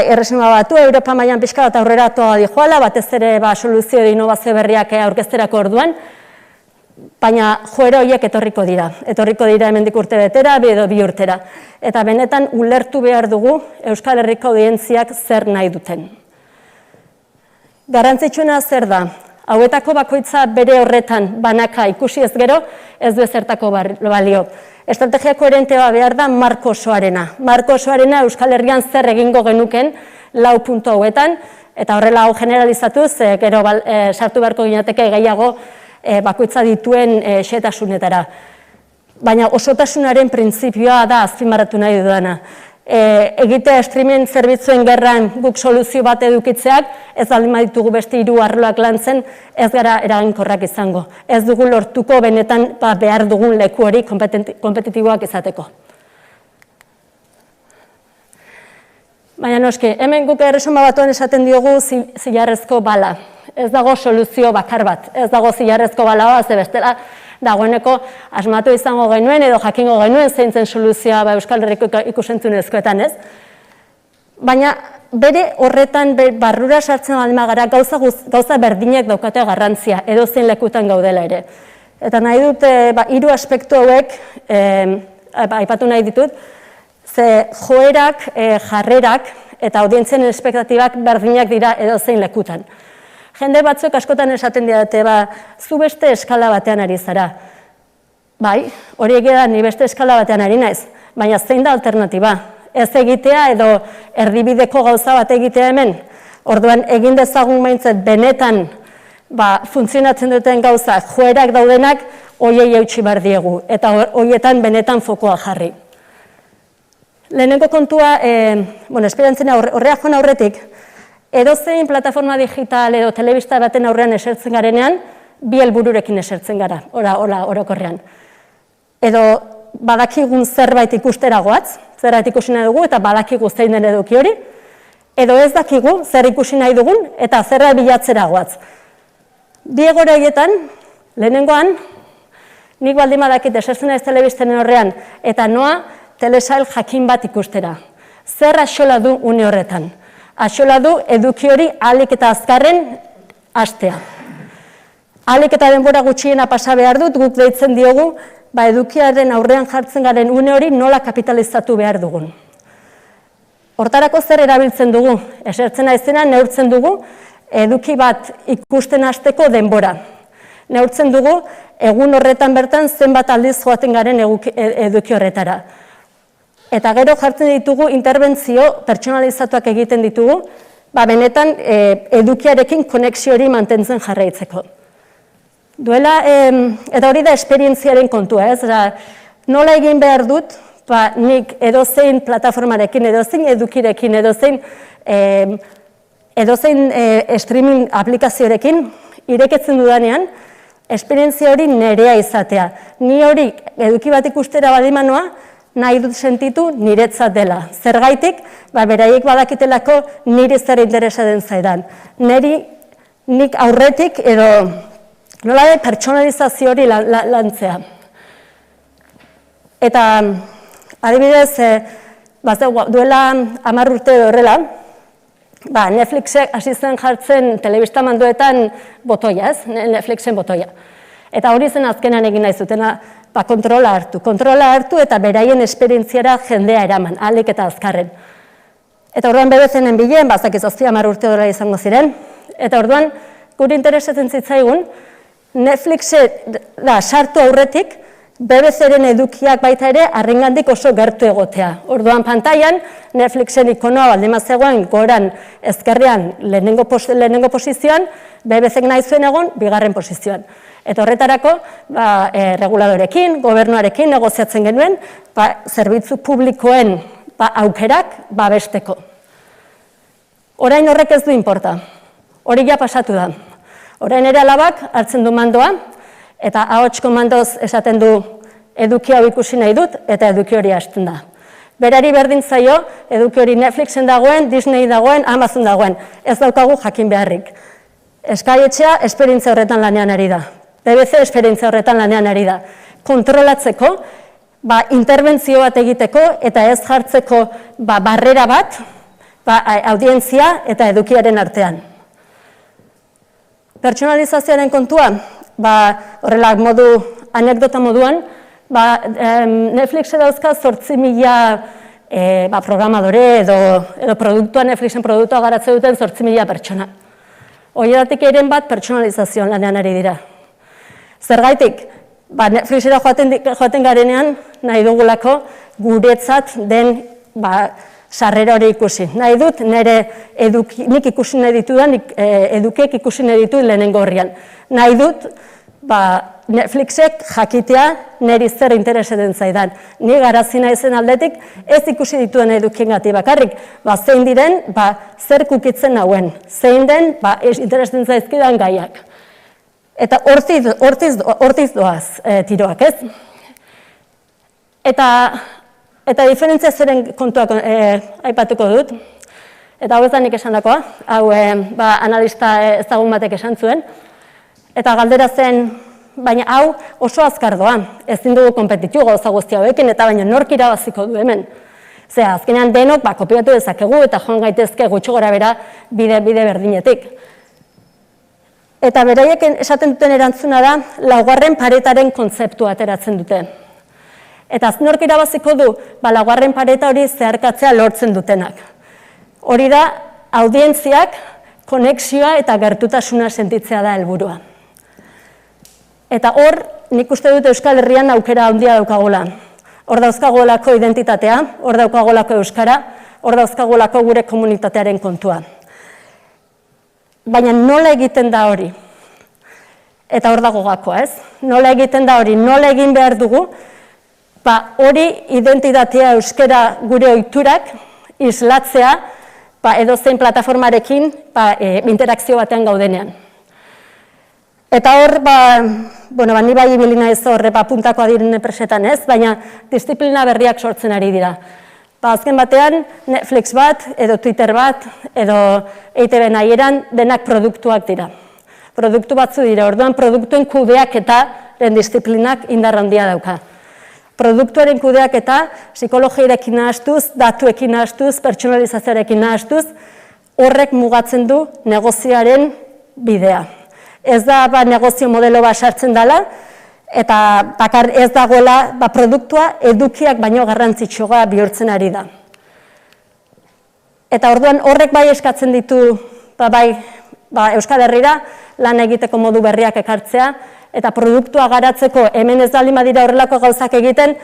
erresuma batu, Europa mailan pixka bat aurrera toa dijoala, batez ere soluzio edo innovazio berriak aurkezterako orduan, baina joera horiek etorriko dira hemendik urte betera, edo 2 urtera. Eta benetan ulertu behar dugu Euskal Herriko audientziak zer nahi duten. Garrantzitsuena zer da? Hauetako bakoitza bere horretan banaka ikusi ez gero, ez du ezertako balio. Estrategia koherentea behar da marko osoarena. Marko osoarena Euskal Herrian zer egingo genuken 4 puntu hauetan, eta horrela hau generalizatuz, gero sartu beharko ginateke gehiago bakoitza dituen xehetasunetara. Baina osotasunaren printzipioa da azpimarratu nahi dudana. Egitea streaming zerbitzuen gerran guk soluzio bat edukitzeak, ez baldin baditugu beste 3 arloak lantzen, ez gara eraginkorrak izango. Ez dugu lortuko benetan behar dugun leku hori kompetitiboak izateko. Baina noski, hemen guk Erresuma Batuan esaten diogu zilarrezko bala. Ez dago soluzio bakar bat, ez dago zilarrezko bala bat, ze bestela dagoeneko asmatu izango genuen edo jakingo genuen zein zen soluzioa Euskal Herriko ikusentzunezkoetan, ez? Baina bere horretan barrura sartzen baldin bagara gauza berdinak daukate garrantzia edozein lekutan gaudela ere. Eta nahi dut 3 aspektu hauek aipatu nahi ditut, ze joerak, jarrerak eta audientzien espektatibak berdinak dira edozein lekutan. Jende batzuk askotan esaten didate, zu beste eskala batean ari zara. Bai, hori egia ni beste eskala batean ari naiz, baina zein da alternatiba? Ez egitea edo erdibideko gauza bat egitea hemen. Orduan egin dezagun behintzat benetan funtzionatzen duten gauzak, joerak daudenak, horiei eutsi behar diegu, eta horietan benetan fokoa jarri. Lehenengo kontua, esperientzien horreak joan aurretik, edozein plataforma digital edo telebista baten aurrean esertzen garenean, 2 helbururekin esertzen gara, orokorrean. Edo badakigun zerbait ikustera goatz, zerbait ikusi nahi dugu eta badakigu zein den eduki hori, edo ez dakigu zer ikusi nahi dugun eta zerbait bilatzera goatz. 2 egoera horietan, lehenengoan, nik baldin badakit esertzen naiz telebisten horrean, eta noa telesail jakin bat ikustera. Zer axola du une horretan? Axola du eduki hori ahalik eta azkarren hastea. Ahalik eta denbora gutxiena pasa behar dut, guk deitzen diogu, edukiaren aurrean jartzen garen une hori nola kapitalizatu behar dugun. Hortarako zer erabiltzen dugu? Esertzen naizenean neurtzen dugu eduki bat ikusten hasteko denbora. Neurtzen dugu egun horretan bertan zenbat aldiz joaten garen eduki horretara. Eta gero jartzen ditugu interbentzio pertsonalizatuak egiten ditugu, benetan edukiarekin konexio hori mantentzen jarraitzeko. Eta hori da esperientziaren kontua, ez? Nola egin behar dut, nik edozein plataformarekin, edozein edukirekin, edozein streaming aplikaziorekin ireketzen dudanean, esperientzia hori nerea izatea. Ni hori eduki bat ikustera badimanoa, nahi dut sentitu niretzat dela. Zergaitik, beraiek badakitelako niri zer interesa den zaidan. Nik aurretik edo nola pertsonalizazio hori lantzea. Eta adibidez, duela 10 urte horrela, Netflixek hasi zen jartzen telebista mandoetan botoia, Netflixen botoia. Eta hori zen azkenan egin nahi zutena, kontrola hartu eta beraien esperientziara jendea eraman, ahalik eta azkarren. Eta orduan BBC-nen bilen, bazakiz 10 urte horrela izango ziren, eta orduan guri interesatzen zitzaigun, Netflixe sartu aurretik, BBC-ren edukiak baita ere harringandik oso gertu egotea. Orduan pantailan, Netflixen ikonoa baldima zegoen goran ezkerrean lehenengo posizioan, BBC-ek nahi zuen egon, 2. posizioan. Eta horretarako, reguladorekin, gobernuarekin negoziatzen genuen, zerbitzu publikoen aukerak babesteko. Orain horrek ez du inporta. Hori ja pasatu da. Orain ere alabak hartzen du mandoa, eta ahots komandoz esaten du eduki hau ikusi nahi dut, eta eduki hori hasten da. Berari berdin zaio, eduki hori Netflixen dagoen, Disney dagoen, Amazon dagoen. Ez daukagu jakin beharrik. Sky etxea esperientzia horretan lanean ari da. BBC esperientzia horretan lanean ari da. Kontrolatzeko, interbentzio bat egiteko, eta ez jartzeko barrera bat, audientzia eta edukiaren artean. Pertsonalizazioaren kontua, horrela anekdota moduan, Netflixe dauzka 8.000 programadore edo produktua, Netflixen produktua garatze duten 8.000 pertsona. Horietatik eren bat pertsonalizazioan lanean ari dira. Zergaitik, Netflixera joaten garenean nahi dugulako guretzat den sarrera hori ikusi. Nahi dut, nik ikusi nahi ditudan, edukiek ikusi nahi ditu lehenengo horrian. Nahi dut, Netflixek jakitea niri zer interesatzen zaidan. Ni garazi naizen aldetik ez ikusi dituen edukiengatik bakarrik. Zein diren, zer kukitzen nauen. Zein den, interesatzen zaizkidan gaiak. Eta hortiz doaz tiroak, ez? Eta diferentzia zeren kontuak aipatuko dut. Eta hau ez da nik esan dakoa, hau analista ezagun batek esan zuen. Eta galdera zen, baina hau oso azkar doa, ezin dugu konpetitu gauza guzti hauekin, eta baina nork irabaziko du hemen. Zera, azkenean denok kopiatu dezakegu eta joan gaitezke gutxi gora bera bide berdinetik. Eta beraiek esaten duten erantzuna da, 2. paretaren kontzeptua ateratzen dute. Eta nork irabaziko du, 2. pareta hori zeharkatzea lortzen dutenak. Hori da, audientziak, konexioa eta gertutasuna sentitzea da helburua. Eta hor, nik uste dut Euskal Herrian aukera handia daukagula. Hor dauzkagolako identitatea, hor daukagolako euskara, hor dauzkagolako gure komunitatearen kontua. Baina nola egiten da hori? Eta hor dago gakoa, ez? Nola egiten da hori? Nola egin behar dugu? Hori identitatea euskara gure ohiturak islatzea edozein plataformarekin interakzio batean gaudenean. Eta hor, ni bai ibilina ez horre puntakoa diren enpresetan ez, baina disiplina berriak sortzen ari dira. Azken batean, Netflix bat, edo Twitter bat, edo EITB nahieran denak produktuak dira. Produktu batzu dira, orduan produktuen kudeaketaren disiplinak indar handia dauka. Produktuaren kudeaketa, psikologiarekin nahastuz, datuekin nahastuz, pertsonalizazioarekin nahastuz, horrek mugatzen du negozioaren bidea. Ez da negozio modelo bat sartzen dela, eta ez dagoela produktua edukiak baino garrantzitsua bihurtzen ari da. Eta orduan horrek bai eskatzen ditu Euskal Herrira lan egiteko modu berriak ekartzea, eta produktua garatzeko hemen ez baldin badira horrelako gauzak egiten,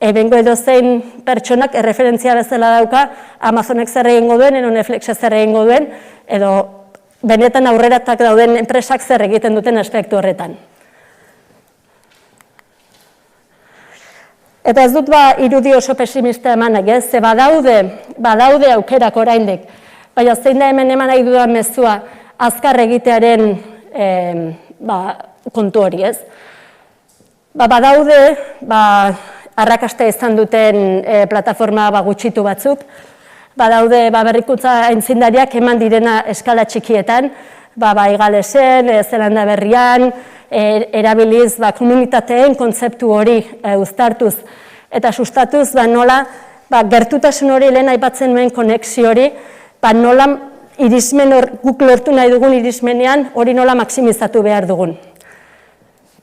ebengo edozein pertsonak erreferentzia bezala dauka, Amazonek zer egingo duen, edo Netflixek zer egingo duen, edo benetan aurreratak dauden enpresak zer egiten duten aspektu horretan. Eta ez dut irudi oso pesimista emanak, ez? Ze badaude aukerak oraindik, baina zein da hemen eman nahi dudan mezua azkar egitearen kontu hori, ez? Badaude, arrakasta izan duten plataforma gutxitu batzuk, badaude berrikuntza aintzindariak eman direna eskala txikietan, bai Galesen, Zelanda Berrian, erabiliz komunitateen kontzeptu hori uztartuz eta sustatuz, nola gertutasun hori lehen aipatzen nuen konexio hori, nola irismen guk lortu nahi dugun irismenean hori nola maksimizatu behar dugun.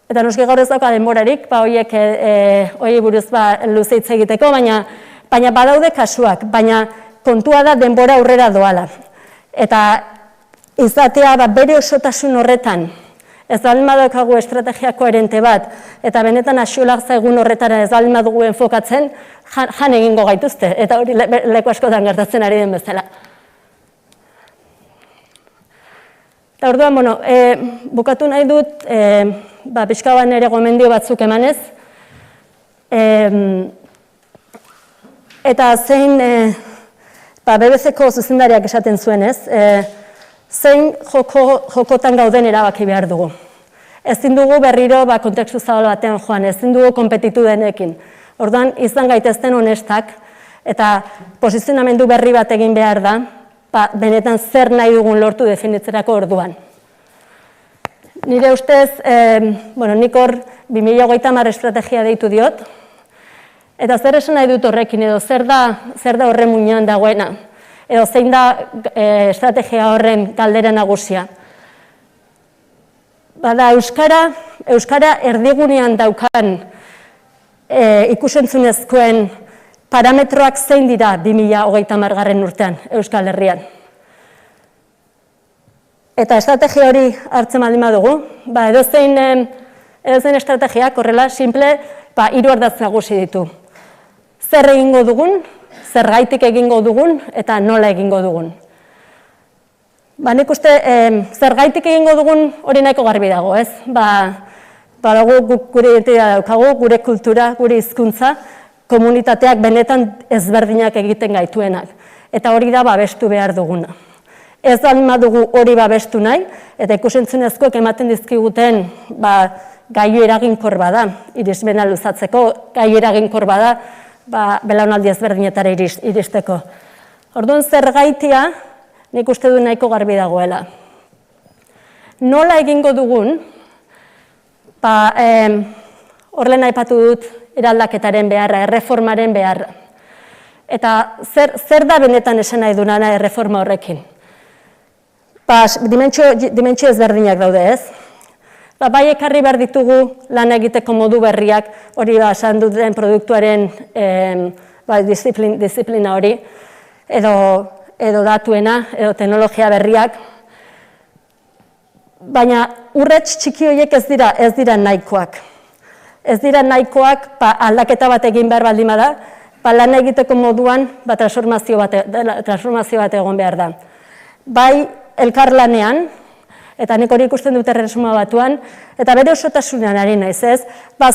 Eta noski gaur ez dauka denborarik, hori buruz luze hitz egiteko, baina badaude kasuak, baina kontua da denbora aurrera doala. Eta izatea bere osotasun horretan, ez baldin badaukagu estrategia koherente bat, eta benetan axolak zaigun horretara ez baldin badugu enfokatzen, jan egingo gaituzte, eta hori leku askotan gertatzen ari den bezala. Eta orduan, bukatu nahi dut, pixka bat nire gomendio batzuk emanez, eta zein BBC-ko zuzendariak esaten zuen ez, zein jokotan gauden erabaki behar dugu. Ezin dugu berriro kontekstu zabal batean joan, ezin dugu konpetitu denekin. Orduan, izan gaitezten honestak, eta posizionamendu berri bat egin behar da, benetan zer nahi dugun lortu definitzerako orduan. Nire ustez, nik hor 2030 estrategia deitu diot, eta zer esan nahi dut horrekin, edo zer da horren muinean dagoena, edo zein da estrategia horren galdera nagusia. Bada, Euskara erdigunean daukan ikusentzunezkoen parametroak zein dira 2030 urtean Euskal Herrian. Eta estrategia hori hartzen baldin badugu, edozein estrategiak horrela, simple, 3 ardatz nagusi ditu. Zer egingo dugun, zergaitik egingo dugun, eta nola egingo dugun. Nik uste, zergaitik egingo dugun hori nahiko garbi dago, ez? Gure identitatea daukagu, gure kultura, gure hizkuntza, komunitateak benetan ezberdinak egiten gaituenak. Eta hori da babestu behar duguna. Ez baldin badugu hori babestu nahi, eta ikusentzunezkoek ematen dizkiguten gailu eraginkor bada, irismena luzatzeko, gailu eraginkor bada, belaunaldi ezberdinetara iristeko. Orduan zergaitia, nik uste du nahiko garbi dagoela. Nola egingo dugun, horren aipatu dut eraldaketaren beharra, erreformaren beharra. Eta zer da benetan esan nahi duna erreforma horrekin? Dimentsio ezberdinak daude, ez? Bai ekarri behar ditugu lan egiteko modu berriak, hori esan duten produktuaren disiplina hori, edo datuena, edo teknologia berriak. Baina urrats txiki horiek ez dira nahikoak. Ez dira nahikoak aldaketa bat egin behar baldin bada, lan egiteko moduan transformazio bat egon behar da. Bai elkarlanean, eta nik hori ikusten dut Erresuma Batuan, eta bere osotasunean ari naiz, ez?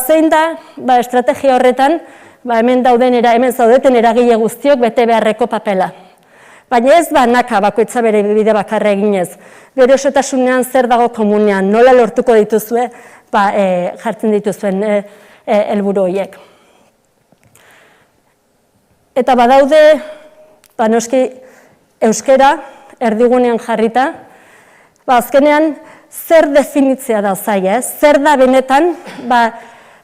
Zein da estrategia horretan, hemen zaudeten eragile guztiok bete beharreko papela. Baina ez naka bakoitza bere bide bakarra eginez. Bere osotasunean zer dago komunean, nola lortuko dituzue, jartzen dituzuen helburu horiek. Eta badaude, noski euskara, erdigunean jarrita, azkenean zer definitzea da zaila, zer da benetan,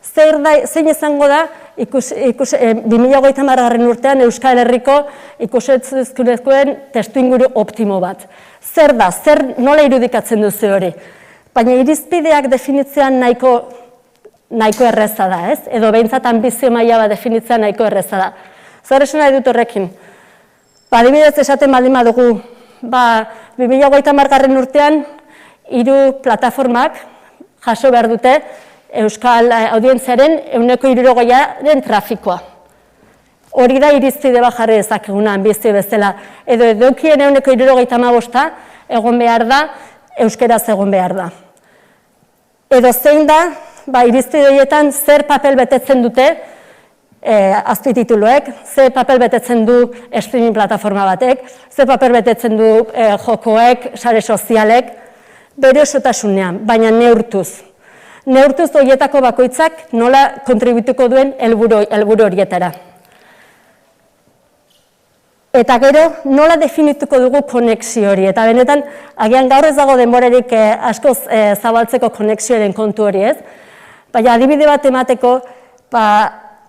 zein izango da 2030 urtean Euskal Herriko ikusentzunezkoen testuinguru optimo bat. Zer da, nola irudikatzen duzu hori? Baina irizpideak definitzean nahiko erreza da, ez? Edo behintzat ambizio maila bat definitzea nahiko erreza da. Zer esan nahi dut horrekin? Adibidez esaten baldin badugu, 2030 urtean 3 plataformak jaso behar dute Euskal audientziaren 60%aren trafikoa. Hori da irizpide bat jarri dezakeguna ambizio bezala. Edo edukien 65% egon behar da, euskeraz egon behar da. Edo zein da, irizpide horietan zer papel betetzen dute azpitituluek, ze papel betetzen du streaming plataforma batek, ze papel betetzen du jokoek, sare sozialek, bere osotasunean, baina neurtuz. neurtuz horietako bakoitzak nola kontribituko duen helburu horietara. Eta gero, nola definituko dugu konexio hori, eta benetan, agian gaur ez dago denborarik askoz zabaltzeko konexioaren kontu hori, ez? Baina adibide bat emateko,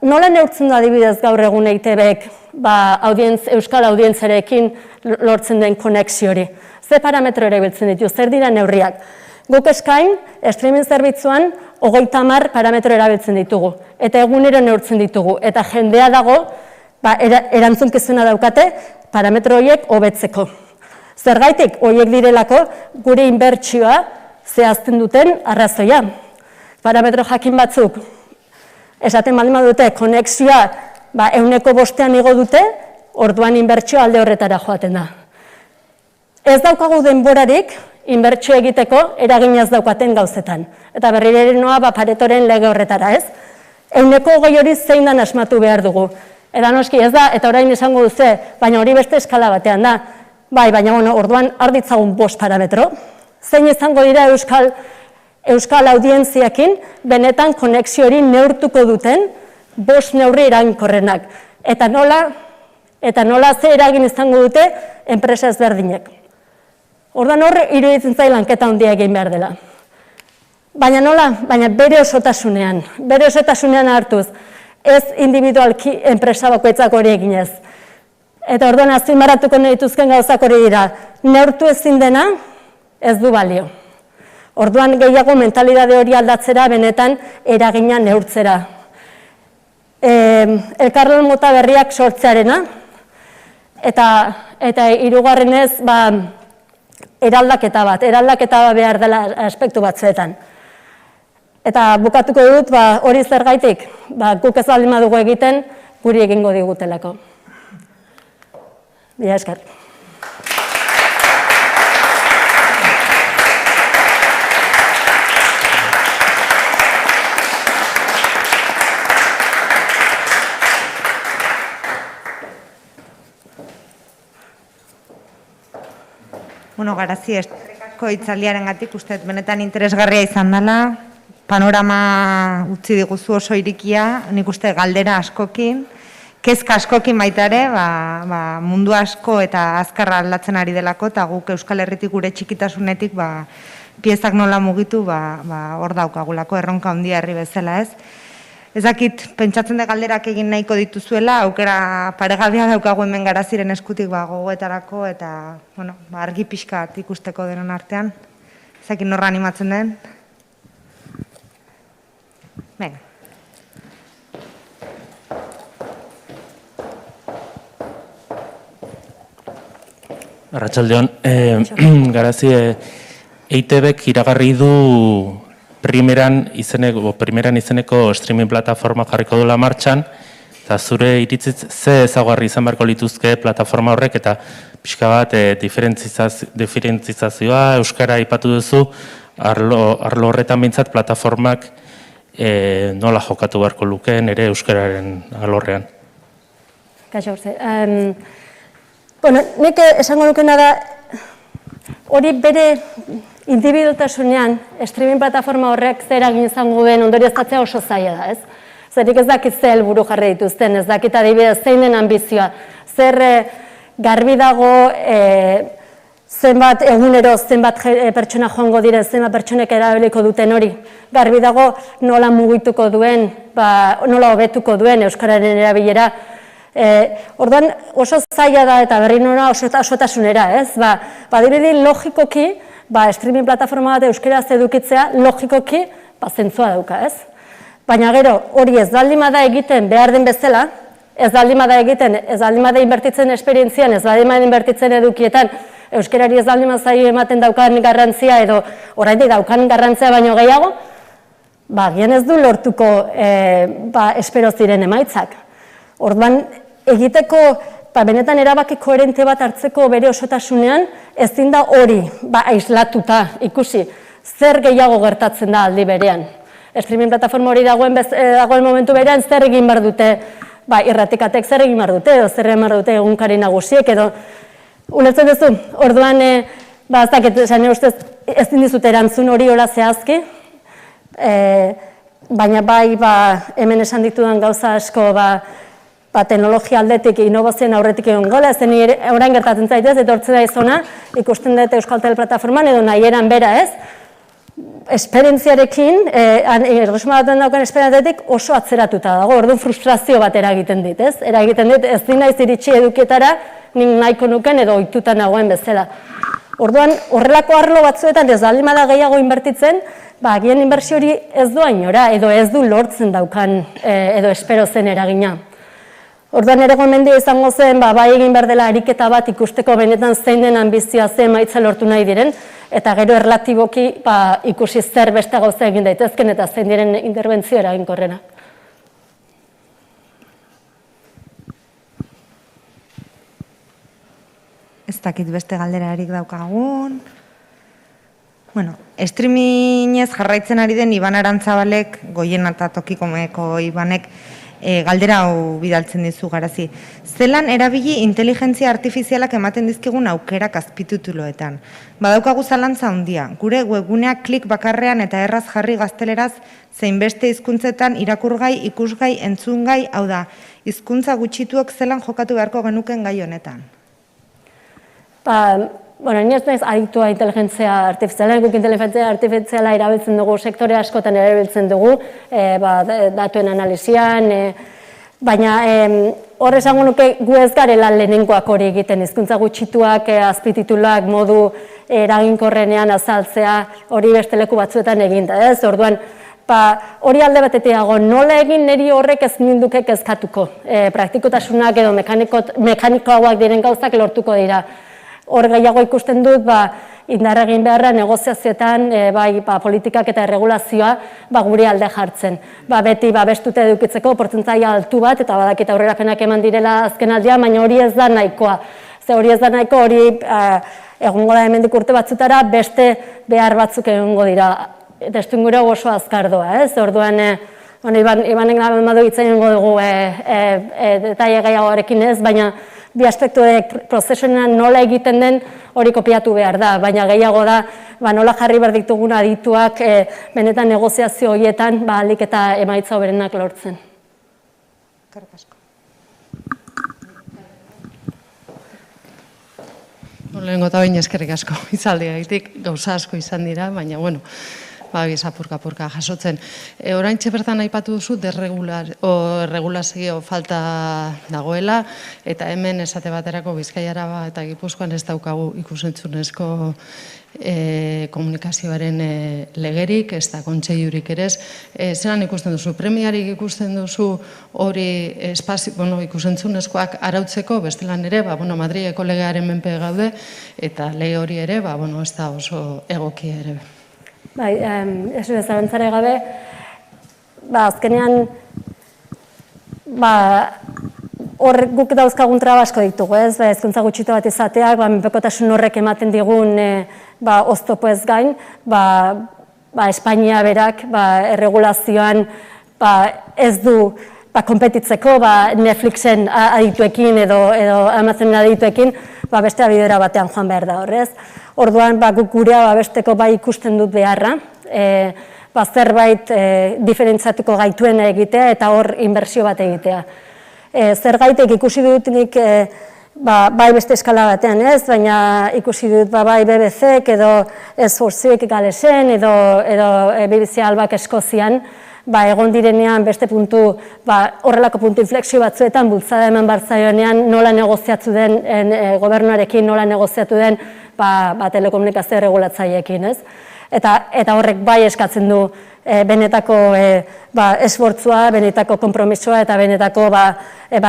nola neurtzen du adibidez gaur egun EITBek euskal audientzarekin lortzen den konexio hori? Ze parametro ere biltzen ditu, zer dira neurriak? Guk eskain, streaming zerbitzuan, 30 parametro erabiltzen ditugu, eta egunero neurtzen ditugu, eta jendea dago, erantzunkizuna daukate, parametro horiek hobetzeko. Zergaitik, horiek direlako, gure inbertsioa zehazten duten arrazoia. Parametro jakin batzuk, esaten baldin badute, konexioa 100% igo dute, orduan inbertsioa alde horretara joaten da. Ez daukagu denborarik, inbertsio egiteko eraginaz daukaten gauzetan. Eta berriro noa Paretoren lege horretara, ez? 120 hori zein dan asmatu behar dugu. Eta noski ez da, eta orain esango duze, baina hori beste eskala batean da. Bai, baina orduan arditzagun 5 parametro. Zein izango dira euskal audientziakin, benetan konexio hori neurtuko duten 5 neurri eraginkorrenak. Eta nola ze eragin izango dute enpresa ezberdinek. Orduan hor iruditzen zait lanketa handia egin behar dela. Baina nola? Baina bere osotasunean hartuz. Ez individualki enpresa bakoitzak hori eginez. Eta orduan azpimarratuko nahi dituzken gauzak hori dira. Neurtu ezin dena ez du balio. Orduan gehiago mentalidade hori aldatzera benetan eragina neurtzera. Elkarlan mota berriak sortzearena. Eta hirugarrenez eraldaketa bat behar dela aspektu batzuetan. Eta bukatuko dut, hori zergaitik, guk ez baldin badugu egiten, guri egingo digutelako. Mila esker. Garazi, eskerrik hitzaldiarengatik uste benetan interesgarria izan dela. Panorama utzi diguzu oso irikia, nik uste galdera askokin, kezka askokin baita ere, mundu asko eta azkarra aldatzen ari delako, eta guk Euskal Herritik gure txikitasunetik piezak nola mugitu, hor daukagulako erronka handia herri bezala, ez? Ezakit, pentsatzen da galderak egin nahiko dituzuela, aukera paregabea daukagu hemen Garaziren eskutik gogoetarako, eta argi pixkat ikusteko denon artean. Ezakit norra animatzen den? Venga. Arratsaldeon, Garazi, EITBek iragarri du primeran izeneko streaming plataforma jarriko duela martxan, eta zure iritzitz ze ezaugarri izan beharko lituzke plataforma horrek, eta pixka bat diferentzizazioa, euskara aipatu duzu, arlo horretan behintzat plataformak nola jokatu beharko lukeen ere euskararen alorrean. Kaixo, nik esango nukena da, hori bere individualtasunean, streaming plataforma horrek zer eragin izango duen ondorioztatzea oso zaila da, ez? Zerik ez dakit ze helburu jarri dituzten, ez dakit adibidez zein den anbizioa, zer garbi dago zenbat egunero, zenbat pertsona joango diren, zenbat pertsonek erabiliko duten hori. Garbi dago nola mugituko duen, nola hobetuko duen euskararen erabilera. Orduan oso zaila da eta berri nora osotasunera, ez? Badirudi logikoki, streaming plataforma bat euskaraz edukitzea, logikoki zentzua dauka, ez? Baina gero, hori ez baldin bada egiten behar den bezala, ez baldin bada egiten, ez baldin bada inbertitzen esperientzian, ez baldin bada inbertitzen edukietan, euskarari ez baldin bada ematen daukan garrantzia edo oraindik daukan garrantzia baino gehiago, gian ez du lortuko espero ziren emaitzak. Orduan, egiteko, benetan erabaki koherente bat hartzeko bere osotasunean, ezin da hori aislatuta ikusi, zer gehiago gertatzen da aldi berean. Streaming plataforma hori dagoen momentu berean, zer egin behar dute, irratikatek zer egin behar dute, edo zer egin behar dute egunkari nagusiek, edo ulertzen duzu, orduan, ez dakit, ustez, ezin dizut erantzun hori hola zehazki, baina bai hemen esan ditudan gauza asko teknologia aldetik inobazioen aurretik egon gola, zen orain gertatzen zaitez, etortzen da izona, ikusten dut Euskaltel plataforman edo nahieran bera ez, esperientziarekin, erresuma batuen dauken esperientziatik oso atzeratuta dago, orduan frustrazio bat eragiten dit, ez? Eragiten dit, ez dinaiz iritsi edukietara, nik nahiko nuken edo ohituta nagoen bezala. Orduan, horrelako arlo batzuetan ez dalimada gehiago inbertitzen, agian inbertsio hori ez doa inora, edo ez du lortzen daukan, edo espero zen eragina. Orduan ere gomendio izango zen, bai egin behar dela ariketa bat ikusteko benetan zein den ambizioa zen maitza lortu nahi diren, eta gero erlatiboki ikusi zer beste gauza egin daitezken eta zein diren interbentzio eraginkorrena. Ez dakit beste galderarik daukagun. Bueno, streamingez jarraitzen ari den Iban Arantzabalek, Goiena eta Tokikomeko Ibanek, galdera hau bidaltzen dizu Garazi. Zelan erabili inteligentzia artifizialak ematen dizkigun aukerak azpitituloetan. Badaukagu zalantza handia. Gure webguneak klik bakarrean eta erraz jarri gazteleraz zein beste hizkuntzetan irakurgai, ikusgai, entzungai, hau da, hizkuntza gutxituok zelan jokatu beharko genuken gai honetan. Ni ez naiz aditua inteligentzia artifiziala, guk inteligentzia artifiziala erabiltzen dugu, sektore askotan erabiltzen dugu, datuen analizian, baina hor esango nuke gu ez garela lehenengoak hori egiten, hizkuntza gutxituak, azpititulak, modu eraginkorrenean azaltzea, hori beste leku batzuetan eginda, ez? Orduan, hori alde batetik dago, nola egin niri horrek ez ninduke kezkatuko, praktikotasunak edo mekanikoagoak diren gauzak lortuko dira. Hor gehiago ikusten dut, indar egin beharra negoziazioetan, politikak eta erregulazioa gure alde jartzen. Beti bestute edukitzeko portzentaia altu bat, eta badakit aurrerapenak eman direla azken aldean, baina hori ez da nahikoa. Hori ez da nahiko, hori egongo da hemendik urte batzutara, beste behar batzuk egongo dira. Testuinguru oso azkardoa, ez? Orduan, Ibanek naben badu hitzen egingo dugu detaile gehiagoarekin ez, baina bi aspektuek prozesuenan nola egiten den hori kopiatu behar da, baina gehiago da nola jarri behar ditugun adituak benetan negoziazio horietan ahalik eta emaitza hoberenak lortzen. Eskerrik asko. Lehenengo eta behin eskerrik asko hitzaldiagatik, gauza asko izan dira, baina bueno, apurka jasotzen. Oraintxe bertan aipatu duzu regulazio falta dagoela, eta hemen esate baterako Bizkaiara eta Gipuzkoan ez daukagu ikusentzunezko komunikazioaren legerik, ez da kontseilurik ere ez. Zelan ikusten duzu? Premiarik ikusten duzu hori ikusentzunezkoak arautzeko, bestelan ere, Madrileko legearen menpe gaude, eta lege hori ere, ez da oso egokia ere. Ez dut zalantzare gabe, azkenean, hor guk dauzkagun traba asko ditugu, ez? Hezkuntza gutxitu bat izateak, menpekotasun horrek ematen digun oztopo ez gain, Espainia berak erregulazioan ez du konpetitzeko Netflixen adituekin edo Amazonen adituekin, beste abidera batean joan behar da horrez. Orduan, guk gurea besteko ikusten dut beharra, zerbait diferentziatuko gaituena egitea eta hor inbertsio bat egitea. Zergaitik ikusi dut nik beste eskala batean ez, baina ikusi dut bai BBC-ek edo Esforziek Galesen edo BBC Albak Eskozian, egon direnean beste puntu, horrelako puntu inflexio batzuetan bultzada eman barzaionean nola negoziatu den, gobernuarekin nola negoziatu den telekomunikazio regulatzaileekin, ez? Eta horrek bai eskatzen du benetako esfortzua, benetako konpromisoa eta benetako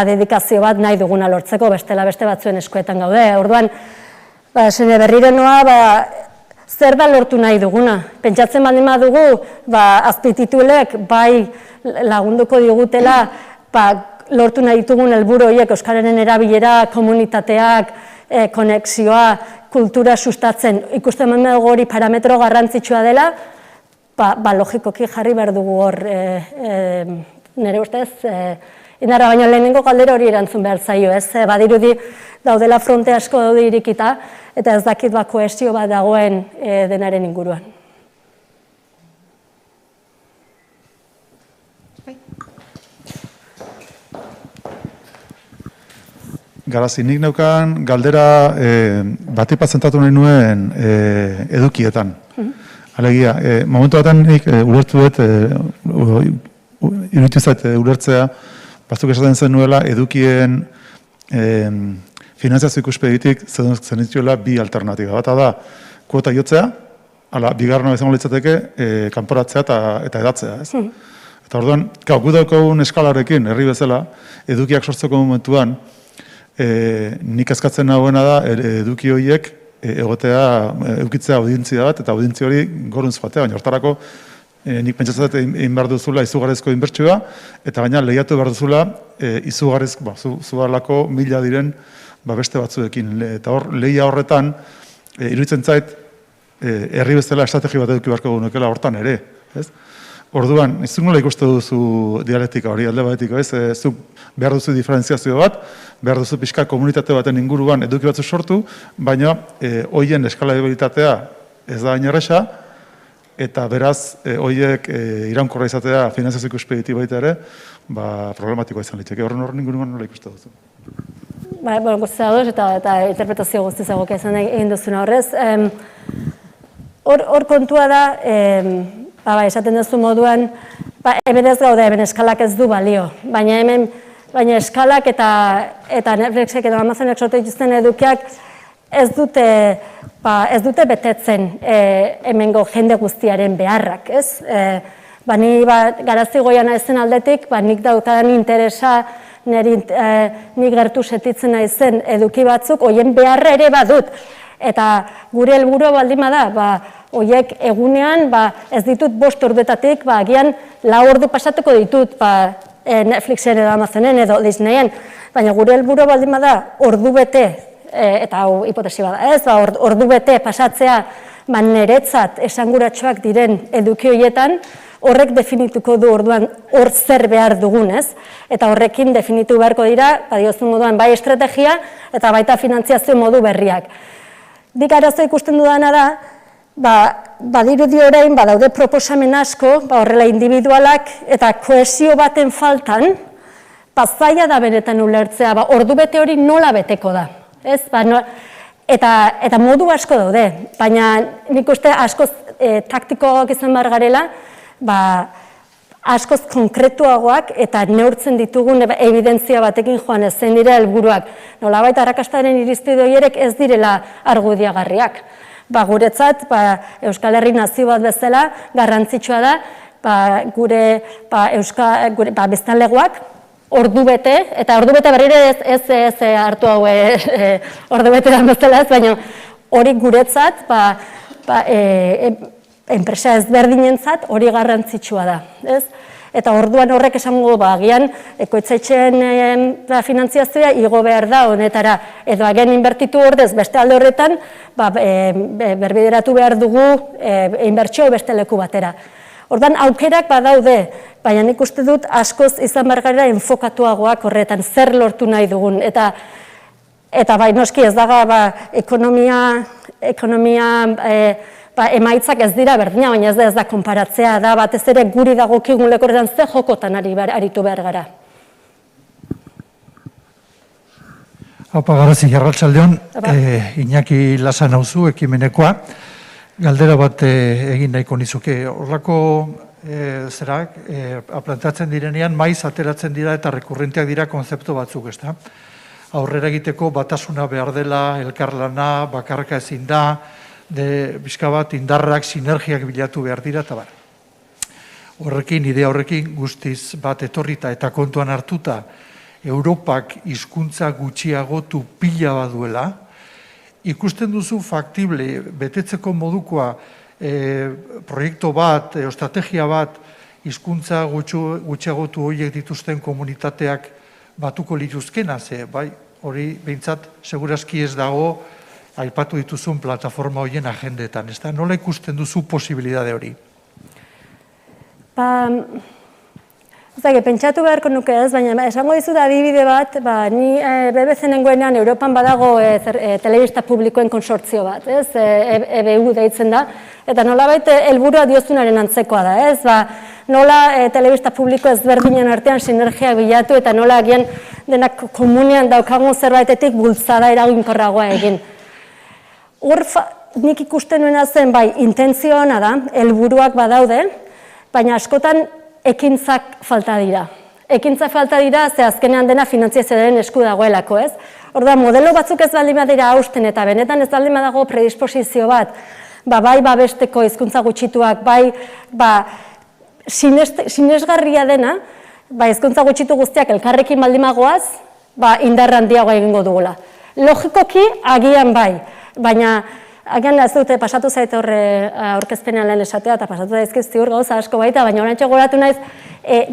dedikazio bat nahi duguna lortzeko, bestela beste batzuen eskuetan gaude. Orduan, sene berriro noa, zer da lortu nahi duguna? Pentsatzen baldin badugu, azpititulek bai lagunduko digutela, lortu nahi ditugun helburu horiek euskararen erabilera, komunitateak, konexioa, kultura sustatzen, ikusten dugu hori parametro garrantzitsua dela, logikoki jarri behar dugu hor, nire ustez, indarra baina lehenengo galdera hori erantzun behar zaio, ez? Badirudi daudela fronte asko daude irikita, eta ez dakit koesio bat dagoen denaren inguruan. Garazi, nik neukan galdera bat zentratu nahi nuen edukietan. Alegia, momentu batean nik ulertu dut, iruditu zait ulertzea, batzuk esaten zen nuela edukien finanziazio ikuspegitik zenituela bi alternatiba. Bata da, kuota jotzea, bigarrena izango litzateke kanporatzea eta edatzea. Eta orduan, gu daukagun eskalarekin, herri bezala, edukiak sortzeko momentuan, nik eskatzen nagoena da, eduki horiek edukitzea audientzia bat, eta audientzia hori goruntz joatea, baina hortarako nik pentsatzen egin behar duzula izugarrizko inbertsioa, eta baina lehiatu behar duzula izugarrizko, zugarlako 1000 diren beste batzuekin. Eta hor, lehia horretan, iruditzen zait, herri bezala estrategi bat eduki beharko gunekela hortan ere. Orduan, ez nola ikuste duzu dialektika hori, alde batetik, zu behar duzu diferentziazio bat, behar duzu pixka komunitate baten inguruan eduki batzu sortu, baina hoien eskalabilitatea ez da inerresa, eta beraz, hoiek iraunkorra izatea finanziazio ikuspegiti baita ere, problematikoa izan litzeke. Horren inguruan nola ikuste duzu? Guztia doz, eta interpretazio guztiz egokia izan egin duzuna horrez. Hor kontua da, esaten duzu moduan, hemen ez gaude, hemen eskalak ez du balio, baina eskalak eta Netflixek eta Amazonek sortu dituzten edukiak ez dute betetzen hemengo jende guztiaren beharrak, ez? Ni Garazi goiana ezen aldetik, nik daukadan interesa, nik gertu setitzen naizen eduki batzuk, hoien beharra ere badut. Eta gure helburua baldin bada, horiek egunean ez ditut 5 orduetatik, agian 4 ordu pasatuko ditut Netflixen edo Amazonen edo Disneyen, baina gure helburua baldin bada ordu bete, eta hau hipotesi bada ez, ordu bete pasatzea niretzat esanguratsuak diren eduki horietan, horrek definituko du orduan hor zer behar dugun, ez? Eta horrekin definitu beharko dira, diozun moduan bai estrategia eta baita finantziazio modu berriak. Dik arazo ikusten dudana da, badirudi orain, daude proposamen asko, horrela individualak eta kohesio baten faltan, zaila da benetan ulertzea, ordu bete hori nola beteko da. Eta modu asko daude, baina nik uste askoz taktikoak izan behar garela, askoz konkretuagoak eta neurtzen ditugun evidentzia batekin joan ezen dira helburuak. Nolabait arrakastaren irizpide horierek ez direla argudiagarriak. Guretzat, Euskal Herri nazio bat bezala, garrantzitsua da, gure biztanlegoak ordu bete, eta ordu bete berrire ez hartu hau ordu bete da bezala ez, baina hori guretzat, enpresa ezberdinentzat hori garrantzitsua da. Eta orduan horrek esango agian ekoitzaitxeen finantziazioa igo behar da honetara, edo agen inbertitu ordez beste alde horretan, berbideratu behar dugu inbertsio beste leku batera. Orduan aukerak badaude, baina nik uste dut askoz izan behar gara enfokatuagoak horretan zer lortu nahi dugun. Eta bai noski ez daga ekonomia emaitzak ez dira berdina, baina ez da konparatzea da, batez ere guri dagokigun lekorretan ze jokotan aritu behar gara. Haupa, Garazi, arratsaldeon, Iñaki Lasa nauzu, ekimenekoa. Galdera bat egin nahiko nizuke. Horrako zerak, planteatzen direnean, maiz ateratzen dira eta rekurrenteak dira konzeptu batzuk, ez da? Aurrera egiteko batasuna behar dela, elkarlana, bakarka ezin da, bizka bat indarrak, sinergiak bilatu behar dira, eta bar. Horrekin, idea horrekin, guztiz bat etorrita eta kontuan hartuta, Europak hizkuntza gutxiagotu pila baduela, ikusten duzu faktible, betetzeko modukoa proiektu bat, estrategia bat, hizkuntza gutxiagotu horiek dituzten komunitateak batuko lituzkena, hori behintzat segurazki ez dago aipatu dituzun plataforma horien agendetan, ez da? Nola ikusten duzu posibilidade hori? Pentsatu beharko nuke ez, baina esango dizut adibide bat, ni BBC nengoenean Europan badago telebista publikoen konsortzio bat, ez? EBU deitzen da, eta nolabait helburua diozunaren antzekoa da, ez? Nola telebista publiko ezberdinen artean sinergia bilatu eta nola agian denak komunean daukagun zerbaitetik bultzada eraginkorragoa egin. Hor, nik ikusten nuena zen, bai, intentzio ona da, helburuak badaude, baina askotan ekintzak falta dira. Ekintzak falta dira, ze azkenean dena finantziazioaren esku dagoelako, ez? Orduan, modelo batzuk ez baldin badira hausten eta benetan ez baldin badago predisposizio bat, bai babesteko hizkuntza gutxituak, bai sinesgarria dena, hizkuntza gutxitu guztiak elkarrekin baldin bagoaz, indar handiagoa egingo dugula. Logikoki agian bai, baina agian ez dute pasatu zaite horre aurkezpenean lehen esatea eta pasatu daizkiz ziur gauza asko baita, baina oraintxe gogoratu naiz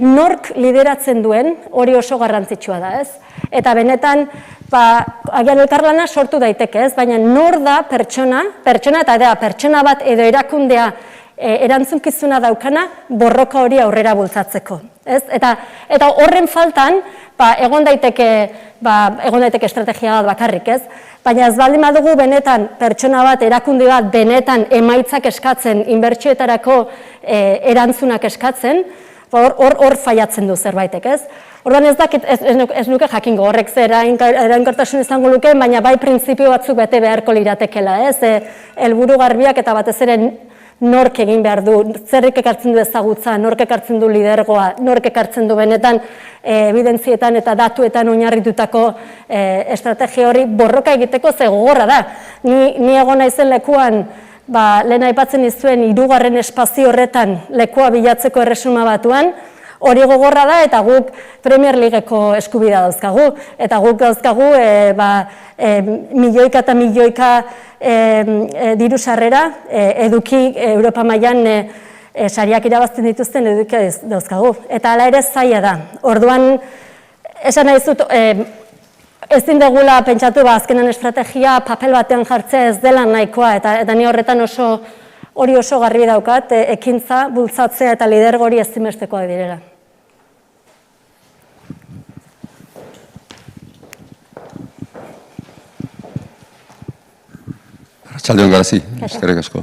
nork lideratzen duen hori oso garrantzitsua da, ez? Eta benetan, agian elkarlana sortu daiteke, ez? Baina nor da pertsona eta da pertsona bat edo erakundea erantzunkizuna daukana borroka hori aurrera bultzatzeko, ez? Eta horren faltan egon daiteke estrategia bat bakarrik, ez? Baina ez baldin badugu benetan pertsona bat, erakunde bat benetan emaitzak eskatzen, inbertsioetarako erantzunak eskatzen, hor faiatzen du zerbaitek, ez? Orduan ez nuke jakingo horrek zer eraginkortasun izango luke, baina bai printzipio batzuk bete beharko liratekela, ez? Helburu garbiak eta batez ere nork egin behar du, zerrik ekartzen du ezagutza, nork ekartzen du lidergoa, nork ekartzen du benetan evidentzietan eta datuetan oinarritutako estrategia hori borroka egiteko ze gogorra da. Ni egon naizen lekuan, lehen aipatzen izuen 3. espazio horretan lekua bilatzeko erresuma batuan, hori gogorra da eta guk Premier Leagueko eskubidea dauzkagu. Eta guk dauzkagu milioika eta milioika diru sarrera eduki Europa mailan sariak irabazten dituzten eduki dauzkagu. Eta hala ere zaila da. Orduan, esan nahi zut, ezin degula pentsatu azkenan estrategia papel batean jartzea ez dela nahikoa eta ni horretan hori oso garbi daukat, ekintza, bultzatzea eta lidergo hori ezinbestekoak direla. Arratsalde on Garazi, eskerrik asko.